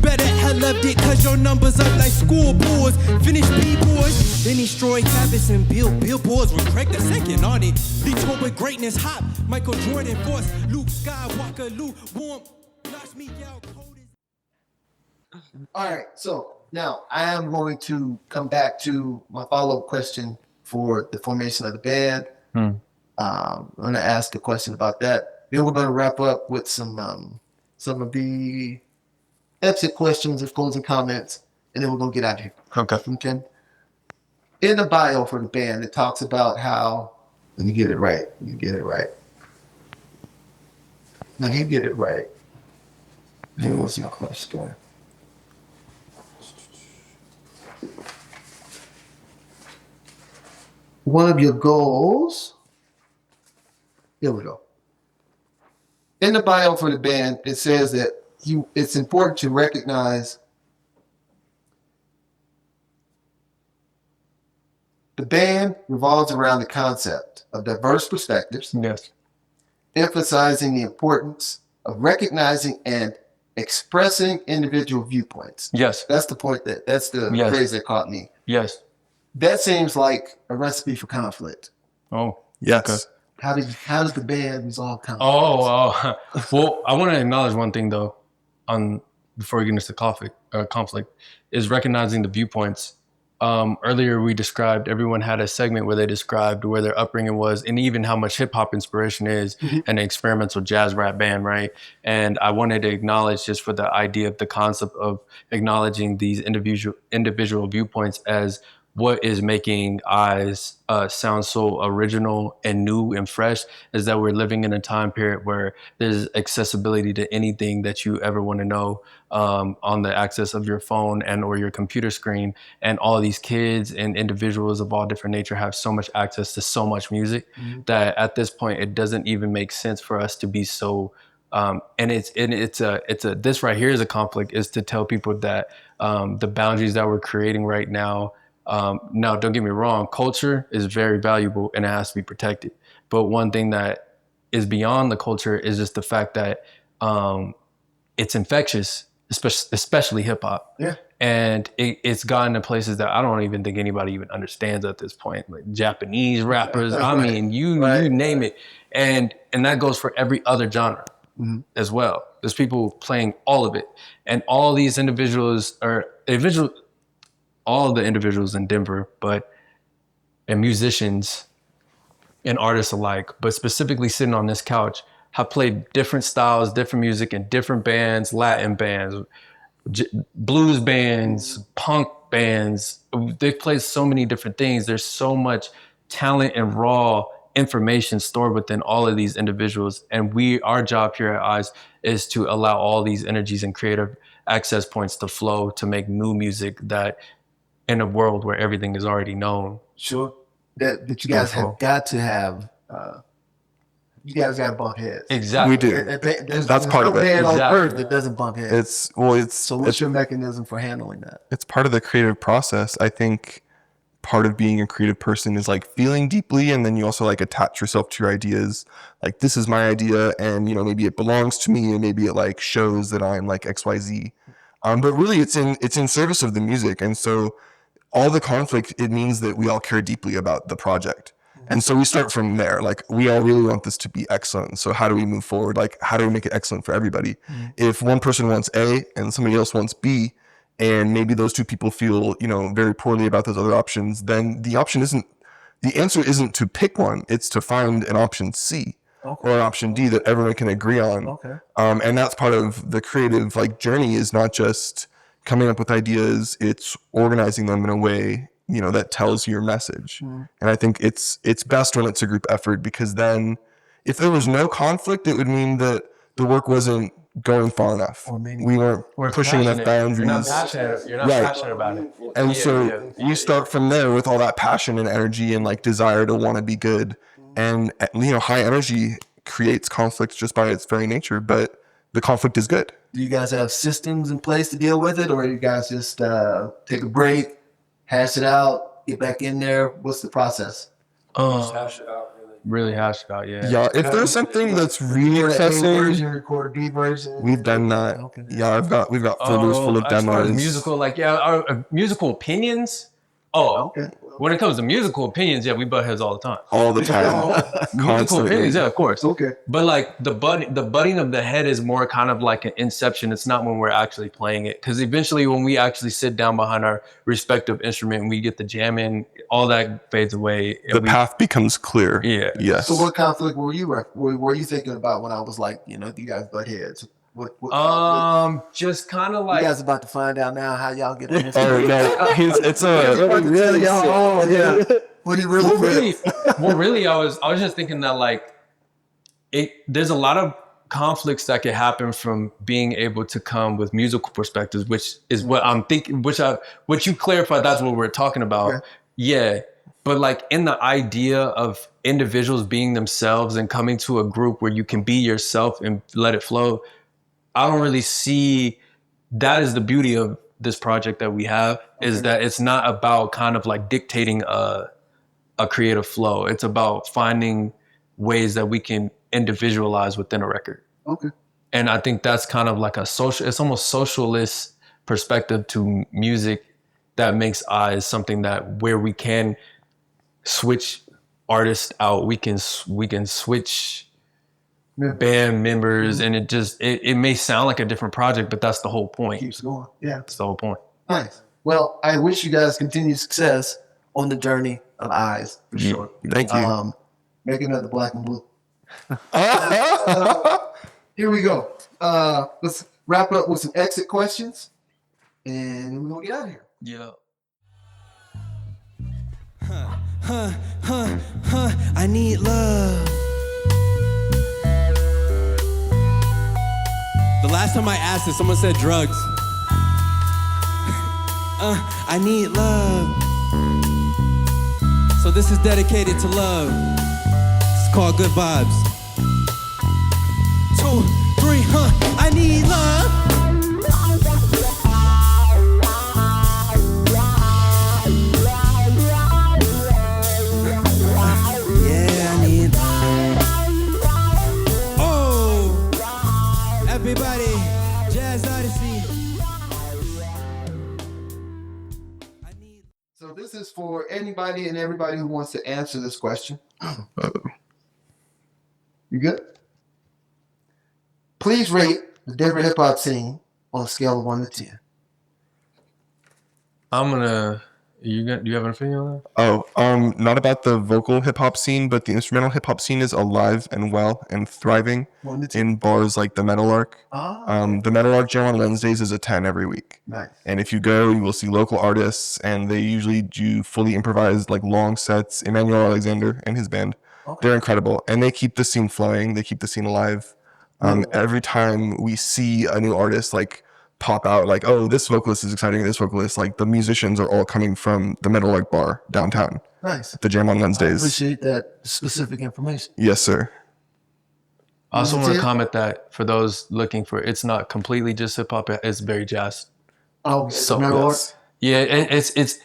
better hell loved it cause your numbers up like school boards. Finish B-boys, then destroy habits and build billboards with Craig the second on it. Detroit with greatness, hop, Michael Jordan force, Luke Skywalker, Luke warm, knocks me out cold as... All right, so now I am going to come back to my follow-up question for the formation of the band. I'm going to ask a question about that. Then we're going to wrap up with some of the exit questions and closing comments, and then we're going to get out of here. Okay. In the bio for the band, it talks about how, let me get it right. Now you get it right. Here was your question. One of your goals, here we go. In the bio for the band, it says that it's important to recognize the band revolves around the concept of diverse perspectives. Yes. Emphasizing the importance of recognizing and expressing individual viewpoints. Yes. That's the point that's the phrase that caught me. Yes. That seems like a recipe for conflict. Oh, Yes. okay. How does the band resolve conflict? Well, I want to acknowledge one thing though, before we get into conflict, is recognizing the viewpoints. Earlier we described, everyone had a segment where they described where their upbringing was and even how much hip hop inspiration is an experimental jazz rap band, right? And I wanted to acknowledge, just for the idea of the concept of acknowledging these individual viewpoints, as what is making iies sound so original and new and fresh, is that we're living in a time period where there's accessibility to anything that you ever want to know on the access of your phone and or your computer screen. And all these kids and individuals of all different nature have so much access to so much music that at this point it doesn't even make sense for us to be so this right here is a conflict, is to tell people that the boundaries that we're creating right now, now, don't get me wrong, culture is very valuable and it has to be protected. But one thing that is beyond the culture is just the fact that it's infectious, especially hip hop. Yeah. And it's gotten to places that I don't even think anybody even understands at this point, like Japanese rappers. I mean, you name it. And that goes for every other genre as well. There's people playing all of it. And all these individuals all the individuals in Denver, and musicians and artists alike, but specifically sitting on this couch, have played different styles, different music in different bands, Latin bands, blues bands, punk bands. They've played so many different things. There's so much talent and raw information stored within all of these individuals. And our job here at iies is to allow all these energies and creative access points to flow, to make new music that, in a world where everything is already known. Sure. That you guys have got to have, you guys got to bump heads. Exactly. We do. That's part of it. Band on Exactly. earth that doesn't bump heads. So what's your mechanism for handling that? It's part of the creative process. I think part of being a creative person is like feeling deeply, and then you also like attach yourself to your ideas. Like, this is my idea, and maybe it belongs to me, and maybe it like shows that I'm like XYZ. But really it's in service of the music. And so all the conflict, it means that we all care deeply about the project. And so we start from there. Like, we all really want this to be excellent. So how do we move forward? Like, how do we make it excellent for everybody? If one person wants A and somebody else wants B, and maybe those two people feel, very poorly about those other options, then the answer isn't to pick one. It's to find an option C or an option D that everyone can agree on. Okay. And that's part of the creative journey, is not just coming up with ideas, it's organizing them in a way, that tells your message. And I think it's best when it's a group effort, because then if there was no conflict, it would mean that the work wasn't going far enough. We weren't pushing enough boundaries. You're not passionate about it. And so you start from there with all that passion and energy and desire to want to be good. And high energy creates conflict just by its very nature, but the conflict is good. Do you guys have systems in place to deal with it, or you guys just take a break, hash it out, get back in there? What's the process? Hash it out, really. really hashed it out. Yeah. Yeah, if there's something that's really excessive, record a B version. we've done that. Okay. Yeah, we've got folders full of As far as demos. musical, like our musical opinions. Oh, Okay. when it comes to musical opinions, yeah, we butt heads all the time. All the time. Musical Constantly. opinions, yeah, of course. Okay. But like the butting of the head is more kind of like an inception. It's not when we're actually playing it, because eventually when we actually sit down behind our respective instrument and we get the jam in, all that fades away. The path becomes clear. Yeah. Yes. So what conflict were you thinking about when I was like, you guys butt heads? What just kind of you like guys about to find out now how y'all get in this? Oh no, it's a Really, y'all? Oh, yeah. What do you really think? really, I was just thinking that like there's a lot of conflicts that could happen from being able to come with musical perspectives, which is what I'm thinking, which you clarified, that's what we're talking about. Okay. Yeah. But like in the idea of individuals being themselves and coming to a group where you can be yourself and let it flow, I don't really see that is the beauty of this project that we have, is that it's not about kind of like dictating a creative flow. It's about finding ways that we can individualize within a record. Okay. And I think that's kind of like it's almost socialist perspective to music that makes iies something that where we can switch artists out. We can switch band members, and it may sound like a different project, but that's the whole point. Keeps going. Yeah. That's the whole point. Nice. Well, I wish you guys continued success on the journey of iies, for sure. Thank you. Make another black and blue. Here we go. Let's wrap up with some exit questions, and we're gonna get out of here. Yeah. I need love. The last time I asked this, someone said drugs. I need love. So this is dedicated to love. It's called Good Vibes. 2, 3, I need love. Yeah, I need love. Oh, everybody, Jazz Odyssey. So this is for anybody and everybody who wants to answer this question. You good? Please rate the Denver hip hop scene on a scale of 1 to 10. I'm gonna. Do you have an opinion on that? Oh, not about the vocal hip hop scene, but the instrumental hip hop scene is alive and well and thriving 1 to 10. in bars like the Metal Arc. The Metal Arc Jam on Wednesdays is a 10 every week. Nice. And if you go, you will see local artists, and they usually do fully improvised, like long sets. Emmanuel Alexander and his band, they're incredible, and they keep the scene flowing. They keep the scene alive. Every time we see a new artist like pop out, like, oh, this vocalist is exciting, this vocalist, like the musicians are all coming from the Metal Arc bar downtown. Nice. The Jam on I Wednesdays. appreciate that specific information. Yes, sir. I also want to 10? comment that for those looking for, it's not completely just hip hop. It's very jazz. Oh, So Metal Arc? yeah, it's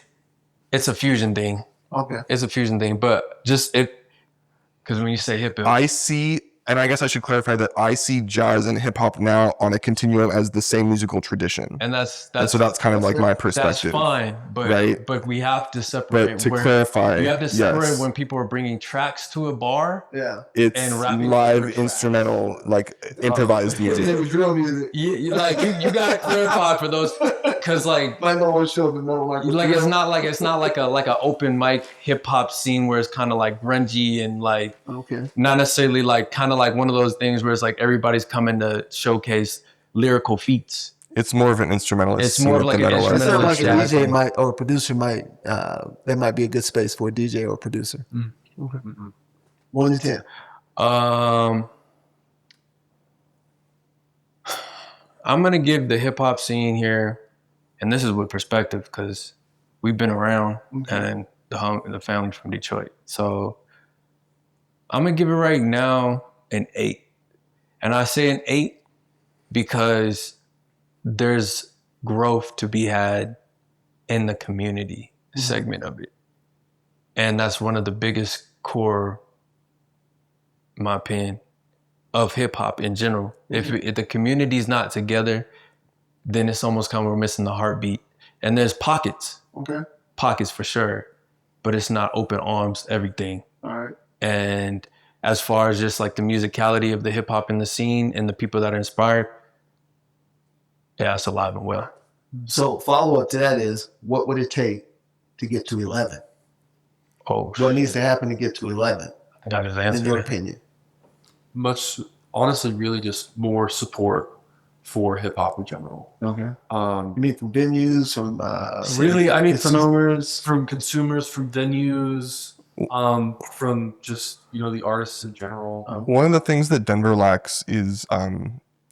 a fusion thing. Okay. It's a fusion thing, but just because when you say hip hop, I see, and I guess I should clarify that I see jazz and hip hop now on a continuum as the same musical tradition. and that's And so that's kind of like my that's perspective. fine, but Right. but we have to separate. But to clarify, you have to separate yes, when people are bringing tracks to a bar. Yeah. it's and rapping live over track. instrumental, like improvised music. It was drill music. You gotta clarify for those, because like My one show up in Metal Arc. it's not like a open mic hip hop scene where it's kind of like grungy and like Okay. not necessarily like kind of like one of those things where it's like everybody's coming to showcase lyrical feats. It's more of an instrumentalist. It's more of like an It instrumental. sounds like a jazz DJ thing. might or a producer might. That might be a good space for a DJ or a producer. Okay. 1 to 10. I'm gonna give the hip hop scene here, and this is with perspective because we've been around and the family from Detroit. So I'm gonna give it right now an 8, and I say an 8 because there's growth to be had in the community segment of it, and that's one of the biggest core in my opinion, of hip hop in general. If the community's not together, then it's almost kind of we're missing the heartbeat. And there's pockets. Okay. Pockets for sure, but it's not open arms, everything. All right. And as far as just like the musicality of the hip hop in the scene and the people that are inspired, yeah, it's alive and well. So follow up to that is, what would it take to get to 11? Oh, What needs to happen to get to 11, I got his in answer. your opinion? Much, honestly, really just more support for hip hop in general. Okay. You mean from venues, from Really, I mean, consumers? from consumers, from venues, from just, you know, the artists in general. One of the things that Denver lacks is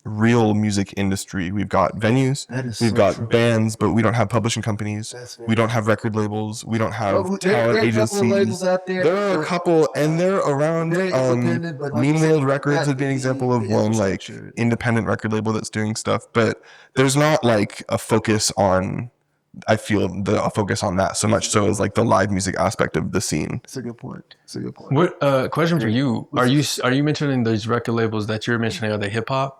real music industry. We've got venues, That is we've so got true. bands, but we don't have publishing companies. That's very We don't have record labels. We don't have Well, talent there are a couple of agencies. labels out there. There are a couple, and they're around. Very independent, but like Mean you said, World Records that would be an example of the one like infrastructure. independent record label that's doing stuff, but there's not like a focus on. I feel a focus on that so much so as like the live music aspect of the scene. That's a good point. That's a good point. What question for you? Are you mentioning those record labels that you're mentioning? Are they hip hop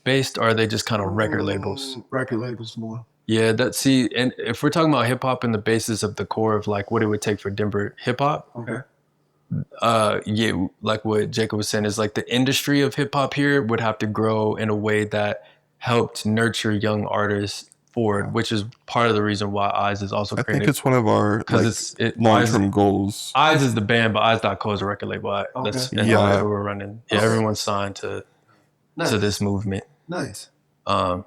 based, or are they just kind of record labels? Record labels more. Yeah, and if we're talking about hip hop and the basis of the core of like what it would take for Denver hip hop, Okay. yeah, like what Jacob was saying is like the industry of hip hop here would have to grow in a way that helped nurture young artists forward, which is part of the reason why Eyes is also I created. think it's one of our because like, long-term goals. Eyes is the band, but Eyes.co is a record label. That's Yeah. that's what we're running. Yeah, everyone's signed to this movement. Nice. Um,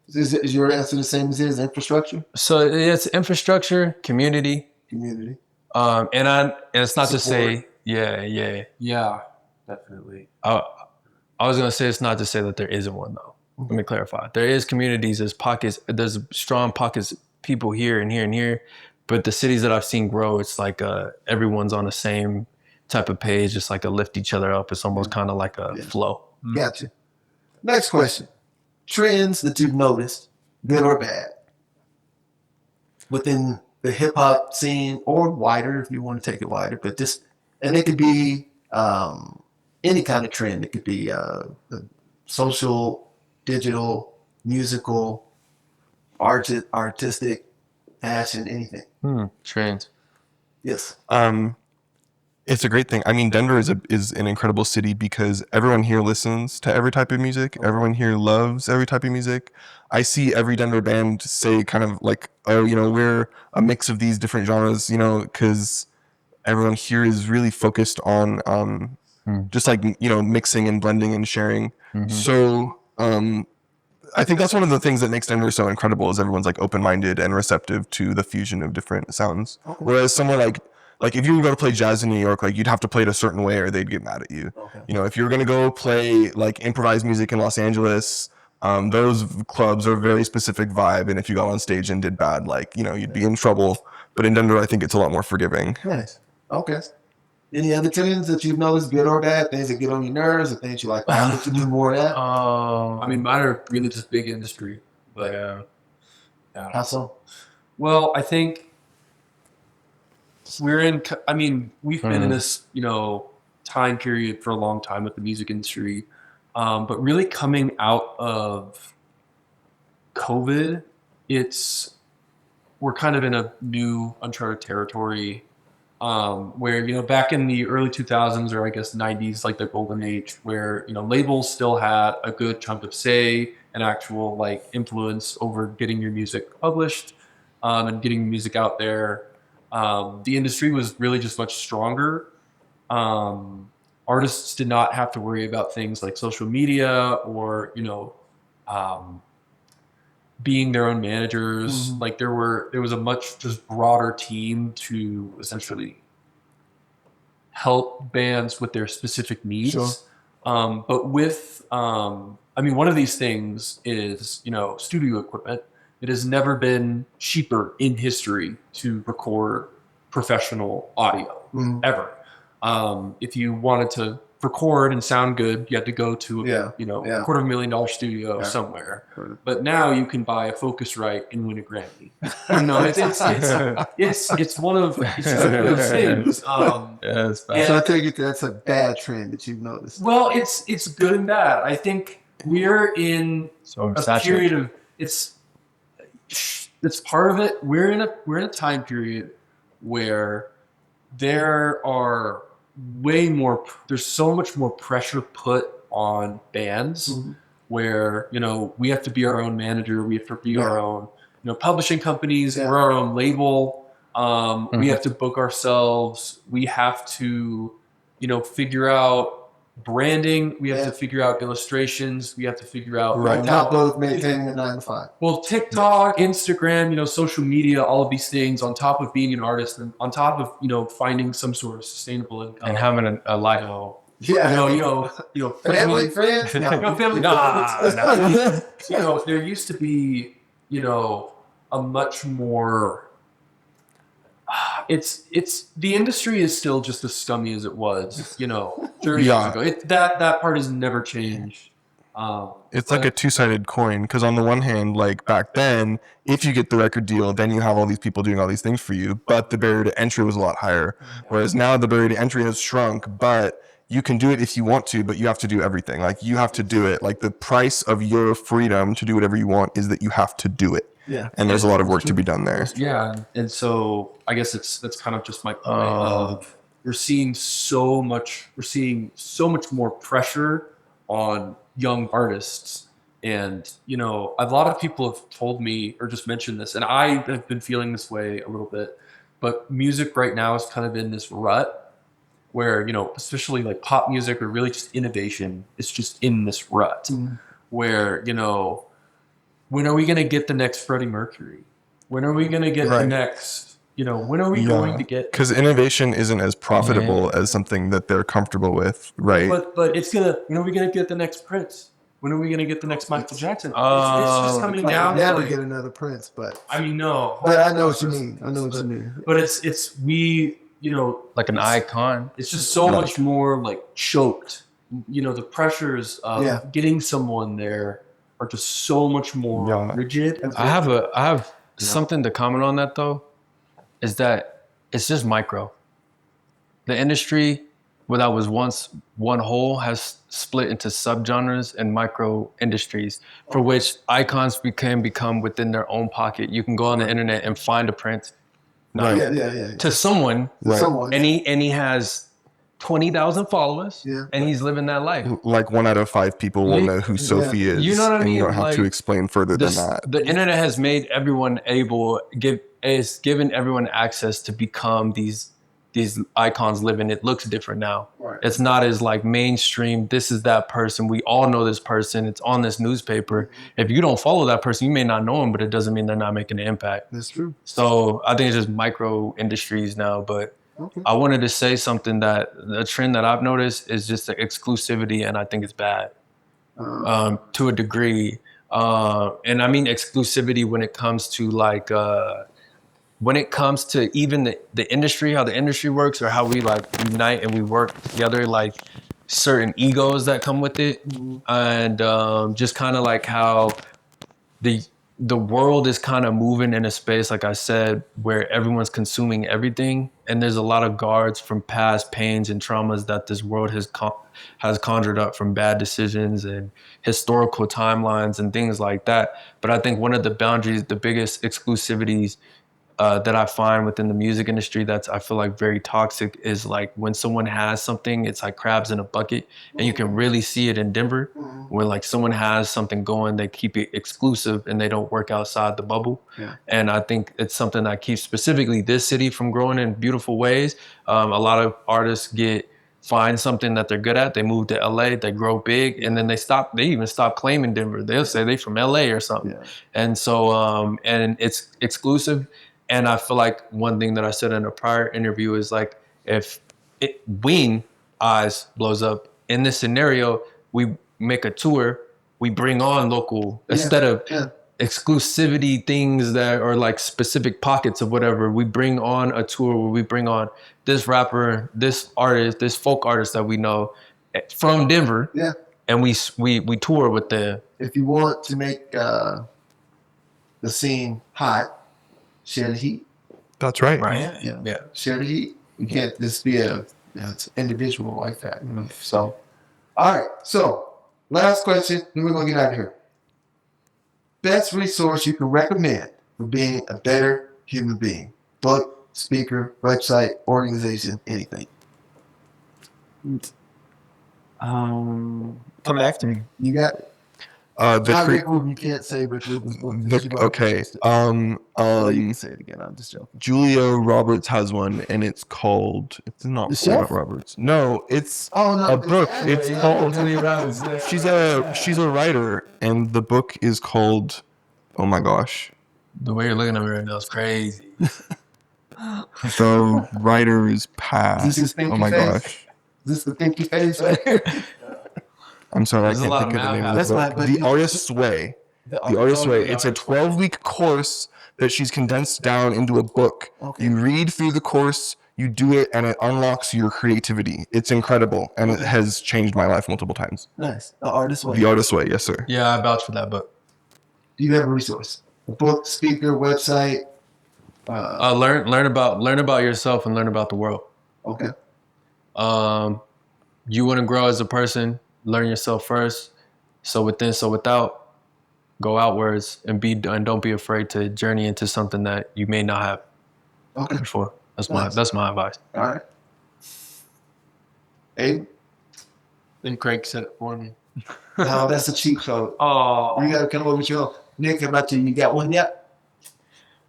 Is your answer the same as his? Infrastructure? so it's infrastructure, community, Community? and it's not to say, yeah. Yeah, definitely. I was gonna say it's not to say that there isn't one though. Let me clarify. There is communities, there's pockets, there's strong pockets, people here and here and here, but the cities that I've seen grow, it's like everyone's on the same type of page, just like a lift each other up. It's almost kind of like a flow. Gotcha. Next question. Trends that you've noticed, good or bad, within the hip hop scene or wider, if you want to take it wider, but just, and it could be any kind of trend. It could be social, digital, musical, artistic, fashion, anything. Trends. Yes. It's a great thing. I mean, Denver is an incredible city because everyone here listens to every type of music. Everyone here loves every type of music. I see every Denver band say kind of like, oh, you know, we're a mix of these different genres, you know, because everyone here is really focused on just like, you know, mixing and blending and sharing. So I think that's one of the things that makes Denver so incredible is everyone's like open-minded and receptive to the fusion of different sounds. Whereas somewhere like if you were going to play jazz in New York, like you'd have to play it a certain way or they'd get mad at you. You know, if you're going to go play like improvised music in Los Angeles, those clubs are a very specific vibe. And if you got on stage and did bad, like, you know, you'd be in trouble. But in Denver, I think it's a lot more forgiving. Nice. Okay. Any other trends that you've noticed, good or bad? Things that get on your nerves, or things you like, I need to do more of that? I mean, mine are really just big industry. But yeah. How so? Well, I think we've been in this, you know, time period for a long time with the music industry. But really coming out of COVID, we're kind of in a new uncharted territory, where, you know, back in the early 2000s or I guess 90s, like the golden age, where, you know, labels still had a good chunk of say and actual like influence over getting your music published, and getting music out there. The industry was really just much stronger. Artists did not have to worry about things like social media or, you know, being their own managers. Like there was a much just broader team to essentially help bands with their specific needs. Sure. But with, I mean, one of these things is, you know, studio equipment. It has never been cheaper in history to record professional audio, ever. If you wanted to record and sound good, you had to go to Yeah, you know, yeah. $250,000 studio somewhere. But now you can buy a Focusrite and win a Grammy. You know, it's one of those things. Yes, So I take it that's a bad trend that you've noticed. Well, it's good and bad. I think we're in So a saturated. period of it's part of it. We're in a time period where there are there's so much more pressure put on bands where, you know, we have to be our own manager, we have to be our own, you know, publishing companies, we're our own label. We have to book ourselves, we have to, you know, figure out branding, we have to figure out illustrations, we have to figure out On top of maintaining a 9 to 5. well, TikTok, Instagram, you know, social media, all of these things on top of being an artist and on top of, you know, finding some sort of sustainable income. And having a life. Yeah, you know, family, friends. no, family. Nah. You know, there used to be, you know, a much more. It's the industry is still just as scummy as it was, you know, 30 years ago. That part has never changed. It's like a two-sided coin, because on the one hand, like back then, if you get the record deal, then you have all these people doing all these things for you, but the barrier to entry was a lot higher. Whereas now the barrier to entry has shrunk, but you can do it if you want to, but you have to do everything. Like you have to do it. Like the price of your freedom to do whatever you want is that you have to do it. Yeah. And there's a lot of work to be done there. Yeah, and so I guess that's kind of just my point of we're seeing so much more pressure on young artists. And, you know, a lot of people have told me or just mentioned this, and I have been feeling this way a little bit, but music right now is kind of in this rut where, you know, especially like pop music or really just innovation is just in this rut where, you know, when are we going to get the next Freddie Mercury? When are we going to get the next, you know, when are we going to get... Because innovation isn't as profitable as something that they're comfortable with, right? But it's going to, when are we going to get the next Prince? When are we going to get the next Michael Jackson? It's just coming down. Never get another Prince, but... I mean, no. But I know what you mean. But it's we, you know... Like an icon. It's just so much more like choked. You know, the pressures of getting someone there are just so much more rigid. I have something to comment on that though, is that it's just micro. The industry, where that was once one whole, has split into subgenres and micro industries, for which icons can become within their own pocket. You can go on the internet and find a Prince to someone, and he has 20,000 followers, and he's living that life. Like 1 out of 5 people will know who Sophie is. You know what I mean? And you don't have like, to explain further than that. The internet has made everyone it's given everyone access to become these icons living. It looks different now. Right. It's not as like mainstream. This is that person. We all know this person. It's on this newspaper. If you don't follow that person, you may not know them, but it doesn't mean they're not making an impact. That's true. So I think it's just micro industries now, but I wanted to say something that the trend that I've noticed is just the exclusivity, and I think it's bad to a degree. And I mean exclusivity when it comes to like, when it comes to even the industry, how the industry works, or how we like unite and we work together, like certain egos that come with it. And just kind of like how the world is kind of moving in a space, like I said, where everyone's consuming everything. And there's a lot of guards from past pains and traumas that this world has conjured up from bad decisions and historical timelines and things like that. But I think one of the boundaries, the biggest exclusivities that I find within the music industry that's, I feel like, very toxic is like when someone has something, it's like crabs in a bucket. And you can really see it in Denver when like someone has something going, they keep it exclusive and they don't work outside the bubble. And I think it's something that keeps specifically this city from growing in beautiful ways. A lot of artists find something that they're good at, they move to LA, they grow big, and then they even stop claiming Denver. They'll say they from LA or something. And so, and it's exclusive. And I feel like one thing that I said in a prior interview is like, when iies blows up in this scenario, we make a tour, we bring on local, instead of exclusivity things that are like specific pockets of whatever, we bring on a tour where we bring on this rapper, this artist, this folk artist that we know, from Denver, Yeah. and we tour with the. If you want to make the scene hot, share the heat. That's right. Right. Yeah. Share the heat. You can't just be a individual like that. So, all right. So, last question, then we're gonna get out of here. Best resource you can recommend for being a better human being? Book, speaker, website, organization, anything. Come back to me. You got it. Rick Rubin, you can't say Rick Rubin's book. Okay. You can say it again. I'm just joking. Julia Roberts has one, and it's called. It's not The Chef? Roberts. No, it's No, a book. It's called. She's a writer, and the book is called. Oh my gosh. The way you're looking at me right now is crazy. The writer's path. Is this his Oh my thinky gosh. face? Is this the thinky face right here? I'm sorry, There's a I lot can't think of of the name of math the happening. book. That's The Artist's Way. The Artist's Way. It's a 12-week course that she's condensed down into a book. Okay. You read through the course, you do it, and it unlocks your creativity. It's incredible, and it has changed my life multiple times. Nice. The Artist's Way. The Artist's Way, yes, sir. Yeah, I vouch for that book. Do you have a resource? A book, speaker, website? Learn about yourself and learn about the world. Okay. You want to grow as a person, learn yourself first. So within, so without, go outwards and don't be afraid to journey into something that you may not have before. That's my advice. All right. Abe? Then Craig said it for me. No, that's a cheat code. Oh, You got to come over with your own. Nick, how about you? You got one yet?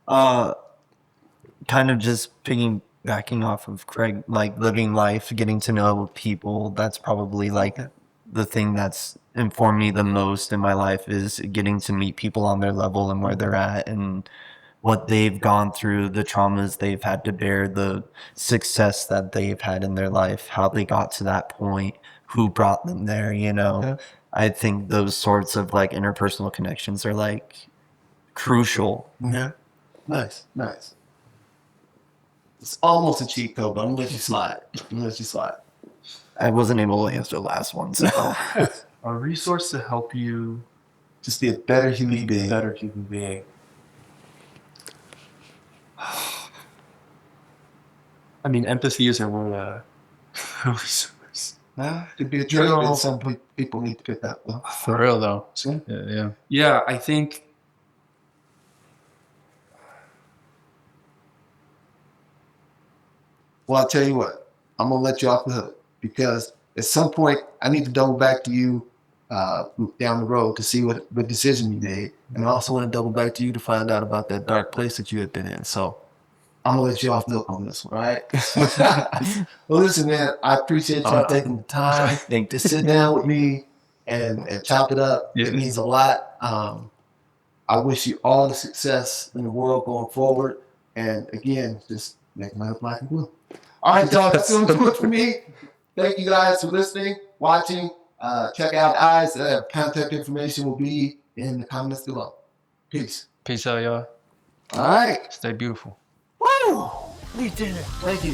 Kind of just piggybacking off of Craig, like living life, getting to know people. That's probably like the thing that's informed me the most in my life is getting to meet people on their level and where they're at and what they've gone through, the traumas they've had to bear, the success that they've had in their life, how they got to that point, who brought them there, you know. Yeah. I think those sorts of like interpersonal connections are like crucial. Yeah. Nice. It's almost a cheat code, but I'm gonna let you slide. I wasn't able to answer the last one, so a resource to help you Just be a better human be a being. better human being. I mean, empathy isn't really a resource. Nah, it'd be a trait that some people need to pick up. Well, For real though. so, Yeah. Yeah, I think well, I'll tell you what. I'm gonna let you off the hook because at some point I need to double back to you down the road to see what decision you made, and I also want to double back to you to find out about that dark place that you had been in. So I'm gonna let you off the hook on this one, all right? Well, listen, man, I appreciate y'all taking the time to sit down with me and chop it up. Yeah. It means a lot. I wish you all the success in the world going forward. And again, just make my life black and blue. All right, y'all, that's going to do it for me. Thank you guys for listening, watching. Check out iies. Contact information will be in the comments below. Peace. Peace out, y'all. All right. Stay beautiful. Woo! We did it. Thank you.